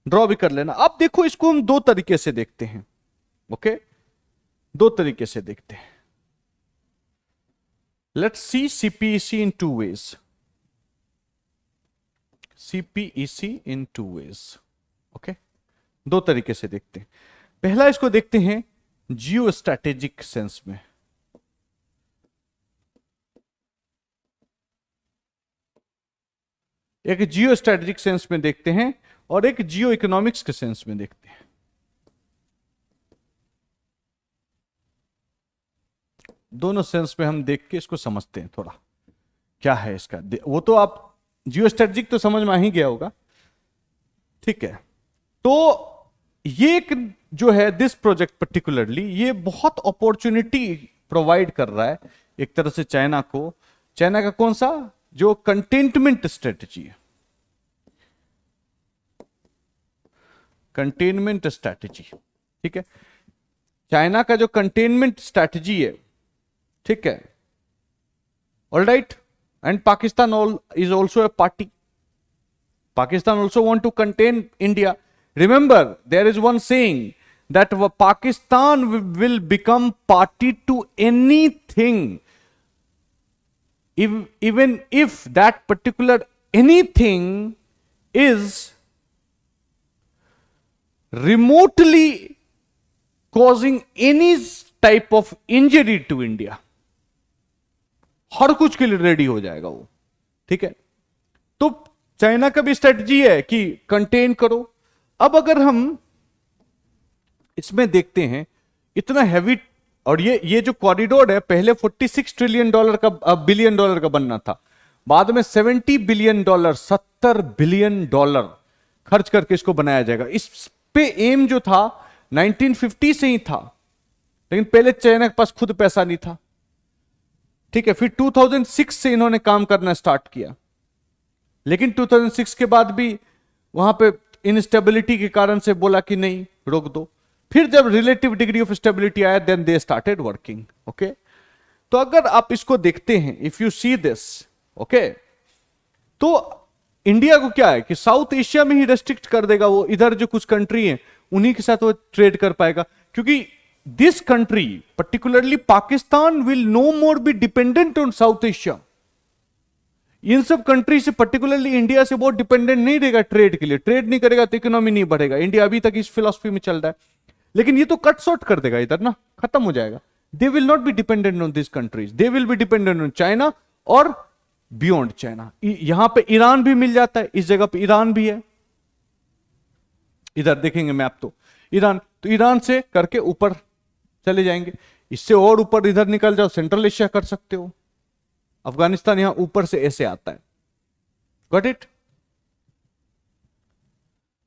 ड्रॉ भी कर लेना। अब देखो इसको हम दो तरीके से देखते हैं, ओके, दो तरीके से देखते हैं। Let's see CPEC in two ways, CPEC in two ways, okay, दो तरीके से देखते हैं। पहला इसको देखते हैं जियो स्ट्रैटेजिक सेंस में, एक जियो स्ट्रैटेजिक सेंस में देखते हैं और एक जियो इकोनॉमिक्स के सेंस में देखते हैं। दोनों सेंस में हम देख के इसको समझते हैं थोड़ा क्या है इसका। वो तो आप जियो स्ट्रैटेजिक तो समझ में आ ही गया होगा, ठीक है। तो ये एक जो है दिस प्रोजेक्ट पर्टिकुलरली ये बहुत अपॉर्चुनिटी प्रोवाइड कर रहा है एक तरह से चाइना को। चाइना का कौन सा, जो कंटेनमेंट स्ट्रेटजी है, कंटेनमेंट स्ट्रैटेजी, ठीक है। चाइना का जो कंटेनमेंट स्ट्रैटेजी है, ठीक है, all right. And Pakistan is also a party, Pakistan also want to contain India. Remember, there is one saying that Pakistan will become party to anything, even if that particular anything is remotely causing any type of injury to India। हर कुछ के लिए ready हो जाएगा वो, ठीक है। तो China का भी स्ट्रेटजी है कि कंटेन करो। अब अगर हम इसमें देखते हैं इतना हैवी, और ये जो कॉरिडोर है पहले 46 ट्रिलियन डॉलर का बिलियन डॉलर का बनना था, बाद में 70 बिलियन डॉलर 70 बिलियन डॉलर खर्च करके इसको बनाया जाएगा। इस पे एम जो था 1950 से ही था, लेकिन पहले चाइना के पास खुद पैसा नहीं था, ठीक है। फिर 2006 से इन्होंने काम करना स्टार्ट किया, लेकिन 2006 के बाद भी वहां पे इनस्टेबिलिटी के कारण से बोला कि नहीं रोक दो। फिर जब रिलेटिव डिग्री ऑफ स्टेबिलिटी आया then they started working, okay. तो अगर आप इसको देखते हैं, if you see this, okay, तो इंडिया को क्या है कि साउथ एशिया में ही रेस्ट्रिक्ट कर देगा वो, इधर जो कुछ कंट्री है उन्हीं के साथ वो ट्रेड कर पाएगा, क्योंकि this country particularly Pakistan will no more be dependent on South Asia. इन सब कंट्री से पर्टिकुलरली इंडिया से बहुत डिपेंडेंट नहीं रहेगा ट्रेड के लिए, ट्रेड नहीं करेगा तो इकोनॉमी नहीं बढ़ेगा। इंडिया अभी तक इस फिलॉसफी में चल रहा है, लेकिन ये तो कट शॉर्ट कर देगा इधर ना, खत्म हो जाएगा। They will not be dependent on this countries, they will be dependent on China और बियॉन्ड चाइना। यहां पे ईरान भी मिल जाता है, इस जगह पे ईरान भी है, इधर देखेंगे मैप तो ईरान, तो ईरान से करके ऊपर चले जाएंगे, इससे और ऊपर इधर निकल जाओ, सेंट्रल एशिया कर सकते हो। अफगानिस्तान यहां ऊपर से ऐसे आता है। Got it?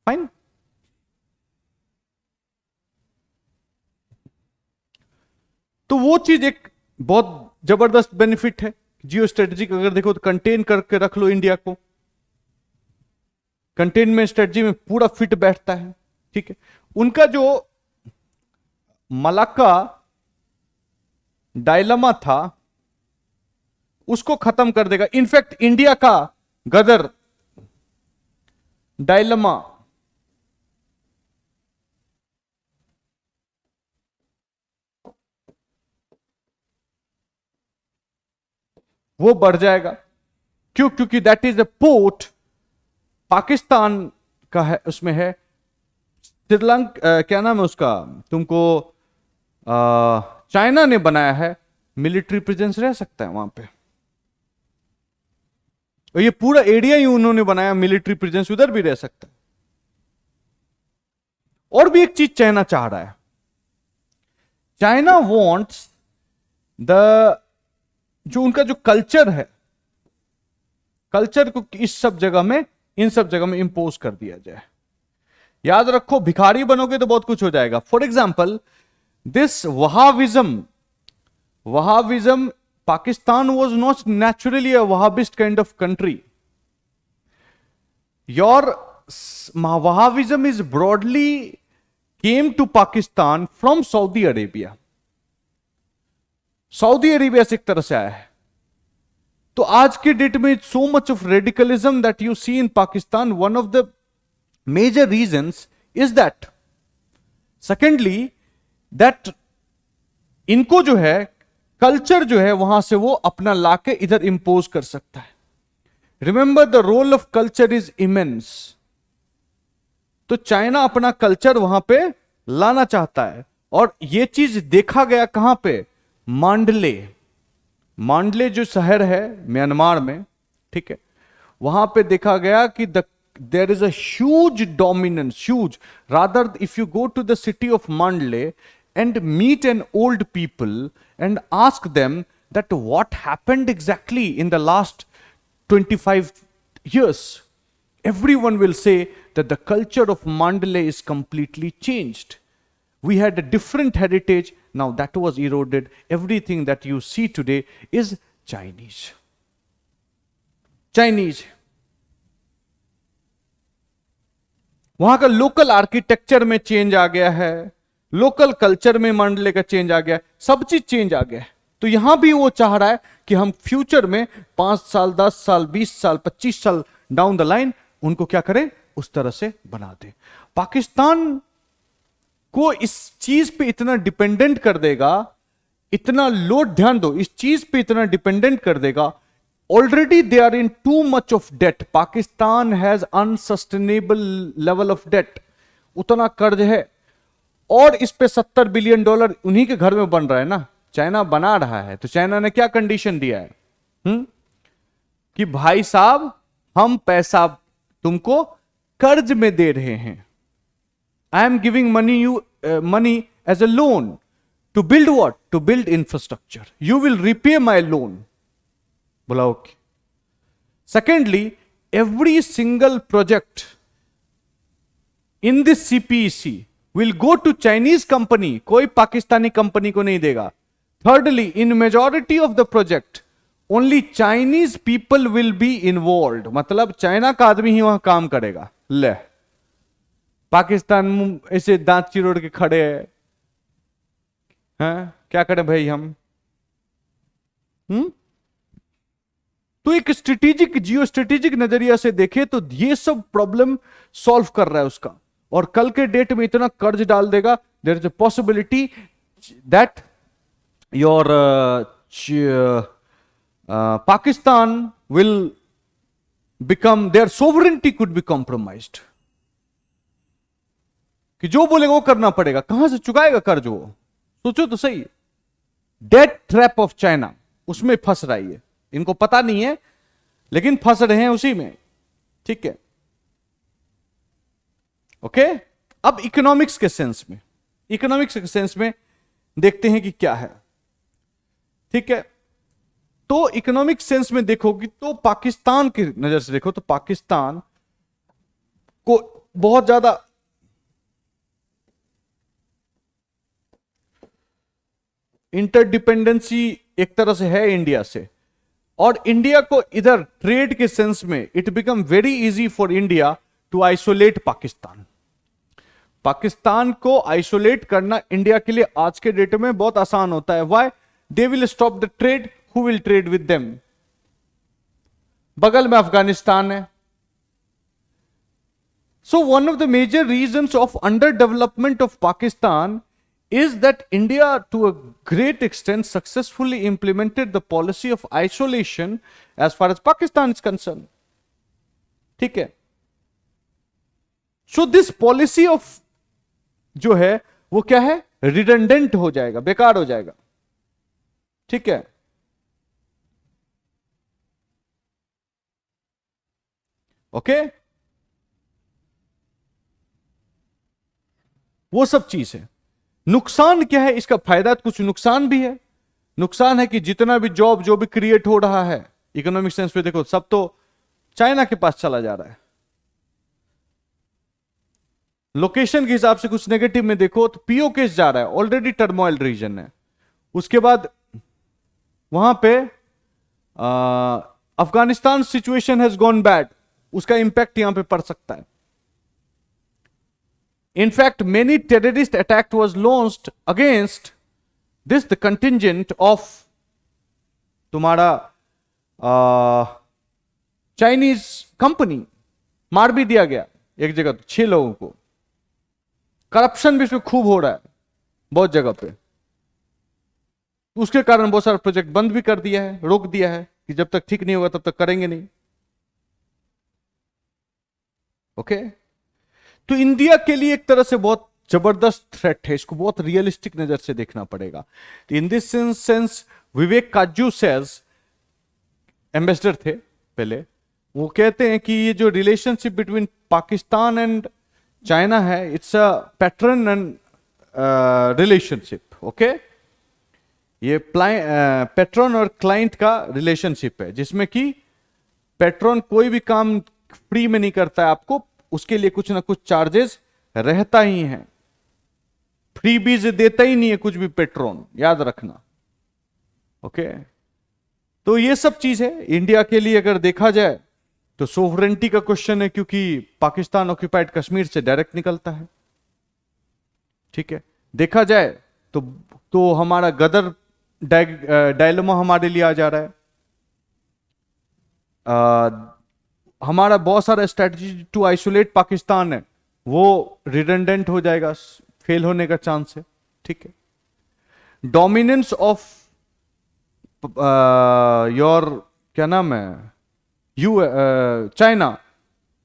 फाइन। तो वो चीज एक बहुत जबरदस्त बेनिफिट है जियो स्ट्रेटेजिक। अगर देखो तो कंटेन करके रख लो इंडिया को, कंटेनमेंट स्ट्रेटजी में पूरा फिट बैठता है। ठीक है, उनका जो मलाक्का डायलमा था उसको खत्म कर देगा। इनफैक्ट इंडिया का गदर डायलमा वो बढ़ जाएगा। क्यों? क्योंकि that is a port Pakistan का है, उसमें है श्रीलंका, क्या नाम है उसका, तुमको चाइना ने बनाया है, मिलिट्री प्रेजेंस रह सकता है वहां पे। और ये पूरा एरिया ही उन्होंने बनाया, मिलिट्री प्रेजेंस उधर भी रह सकता है। और भी एक चीज चाइना चाह रहा है, चाइना वॉन्ट्स द, जो उनका जो कल्चर है, कल्चर को इस सब जगह में, इन सब जगह में इंपोज कर दिया जाए। याद रखो, भिखारी बनोगे तो बहुत कुछ हो जाएगा। For example this Wahhabism, Pakistan was not naturally a Wahhabist kind of country. Your Wahhabism is broadly came to Pakistan from Saudi Arabia. Saudi Arabia से एक तरह से आया है। तो आज के डेट में so much of radicalism that you see in Pakistan, one of the major reasons is that. Secondly that इनको जो है कल्चर जो है वहां से वो अपना लाके इधर इंपोज कर सकता है। Remember the role of culture is immense. तो चाइना अपना कल्चर वहां पे लाना चाहता है, और ये चीज देखा गया कहां पे, मांडले। मांडले जो शहर है म्यांमार में, ठीक है, वहां पे देखा गया कि there is a huge dominance, huge rather if you go to the city of Mandalay and meet an old people and ask them that what happened exactly in the last 25 years, everyone will say that the culture of Mandalay is completely changed. We had a different heritage, now that was eroded. Everything that you see today is Chinese. वहां का local architecture में change आ गया है, local culture में मांडले का change आ गया, सब चीज चेंज आ गया। तो यहां भी वो चाह रहा है कि हम फ्यूचर में 5 साल 10 साल 20 साल 25 साल डाउन द लाइन उनको क्या करें, उस तरह से बना दे। पाकिस्तान को इस चीज पे इतना डिपेंडेंट कर देगा, इतना लोड, ध्यान दो, इस चीज पे इतना डिपेंडेंट कर देगा। Already they are in too much of debt. Pakistan has unsustainable level of debt, उतना कर्ज है, और इस पे $70 बिलियन उन्हीं के घर में बन रहा है ना, चाइना बना रहा है। तो चाइना ने क्या कंडीशन दिया है, कि भाई साहब हम पैसा तुमको कर्ज में दे रहे हैं, I am giving money as a loan to build what, to build infrastructure, you will repay my loan. बोला okay. Secondly, every single project in this CPEC will go to Chinese company, कोई Pakistani company को नहीं देगा। Thirdly, in majority of the project, only Chinese people will be involved, मतलब China का आदमी ही वहां काम करेगा। ले, पाकिस्तान ऐसे दांत चिरोड़ के खड़े हैं, क्या करें भाई हम? तो एक स्ट्रेटेजिक, जियो स्ट्रेटेजिक नजरिया से देखे तो ये सब प्रॉब्लम सॉल्व कर रहा है उसका, और कल के डेट में इतना कर्ज डाल देगा, there is a possibility that your Pakistan will become, their sovereignty could be compromised. कि जो बोलेगा वो करना पड़ेगा, कहां से चुकाएगा कर्ज वो? सोचो तो सही। डेथ ट्रैप ऑफ चाइना, उसमें फंस रही है, इनको पता नहीं है लेकिन फंस रहे हैं उसी में, ठीक है। ओके, अब इकोनॉमिक्स के सेंस में, इकोनॉमिक्स के सेंस में देखते हैं कि क्या है, ठीक है। तो इकोनॉमिक सेंस में देखोगे तो पाकिस्तान की नजर से देखो तो पाकिस्तान को बहुत ज्यादा इंटरडिपेंडेंसी एक तरह से है इंडिया से, और इंडिया को इधर ट्रेड के सेंस में it become very easy for India to isolate Pakistan. Pakistan को आइसोलेट करना इंडिया के लिए आज के डेट में बहुत आसान होता है। Why? They will stop the trade, who will trade with them? बगल में अफगानिस्तान है। So one of the major reasons of underdevelopment of Pakistan is that India to a great extent successfully implemented the policy of isolation as far as Pakistan is concerned, ठीक है। So this policy of जो है वो क्या है, redundant हो जाएगा, बेकार हो जाएगा, ठीक है। ओके, वो सब चीज है। नुकसान क्या है इसका? फायदा तो कुछ नुकसान भी है। नुकसान है कि जितना भी जॉब जो भी क्रिएट हो रहा है इकोनॉमिक सेंस पे देखो, सब तो चाइना के पास चला जा रहा है। लोकेशन के हिसाब से कुछ नेगेटिव में देखो तो पीओ केस जा रहा है, ऑलरेडी टर्मोइल रीजन है। उसके बाद वहां पे Afghanistan situation has gone bad, उसका इंपैक्ट यहां पे पड़ सकता है। In fact, many terrorist attack was launched against this the contingent of तुम्हारा चाइनीज कंपनी। मार भी दिया गया एक जगह तो 6 लोगों को। करप्शन भी इसमें खूब हो रहा है बहुत जगह पे, उसके कारण बहुत सारा प्रोजेक्ट बंद भी कर दिया है, रोक दिया है कि जब तक ठीक नहीं होगा तब तक करेंगे नहीं। ओके, तो इंडिया के लिए एक तरह से बहुत जबरदस्त थ्रेट है, इसको बहुत रियलिस्टिक नजर से देखना पड़ेगा। इन दिस सेंस विवेक काजू सेज, एम्बेसडर थे पहले, वो कहते हैं कि ये जो relationship between Pakistan and China है, it's a pattern and relationship. Okay, ये पैट्रन और क्लाइंट का रिलेशनशिप है, जिसमें कि पैट्रन कोई भी काम फ्री में नहीं करता है आपको, उसके लिए कुछ ना कुछ चार्जेस रहता ही है, फ्री बीज देता ही नहीं है कुछ भी पेट्रोन, याद रखना। ओके, तो ये सब चीज है इंडिया के लिए। अगर देखा जाए तो सोवरेंटी का क्वेश्चन है, क्योंकि पाकिस्तान ऑक्यूपाइड कश्मीर से डायरेक्ट निकलता है, ठीक है। देखा जाए तो हमारा गदर डायलेमा हमारे लिए आ जा रहा है। हमारा बहुत सारा स्ट्रेटजी टू आइसोलेट पाकिस्तान है, वो रिडंडेंट हो जाएगा, फेल होने का चांस है, ठीक है। डोमिनेंस ऑफ योर क्या नाम है China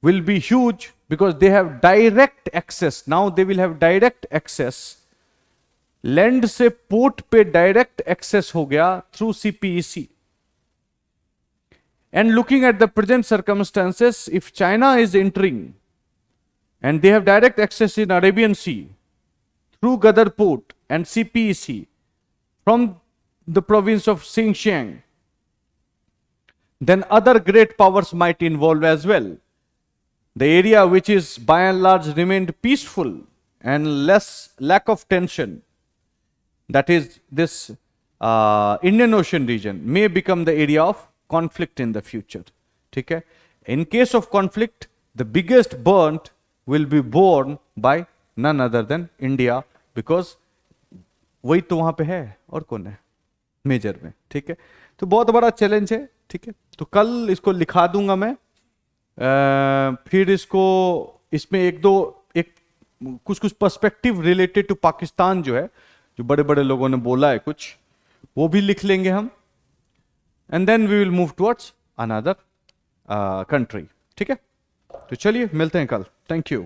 will be huge because they have direct access, now they will have direct access. Land से पोर्ट पे डायरेक्ट एक्सेस हो गया through CPEC. And looking at the present circumstances, if China is entering and they have direct access in Arabian Sea through Gadar Port and CPEC from the province of Xinjiang, then other great powers might involve as well. The area which is by and large remained peaceful and lack of tension, that is this Indian Ocean region, may become the area of conflict in the future, ठीक है। In case of conflict, the biggest burn will be borne by none other than India, because वही तो वहां पे है और कौन है मेजर में, ठीक है। तो बहुत बड़ा चैलेंज है, ठीक है। तो कल इसको लिखा दूंगा मैं, फिर इसमें एक कुछ पर्सपेक्टिव रिलेटेड टू पाकिस्तान जो है, जो बड़े बड़े लोगों ने बोला है कुछ, वो भी लिख लेंगे हम, and then we will move towards another country, ठीक है। तो चलिए मिलते हैं कल, थैंक यू।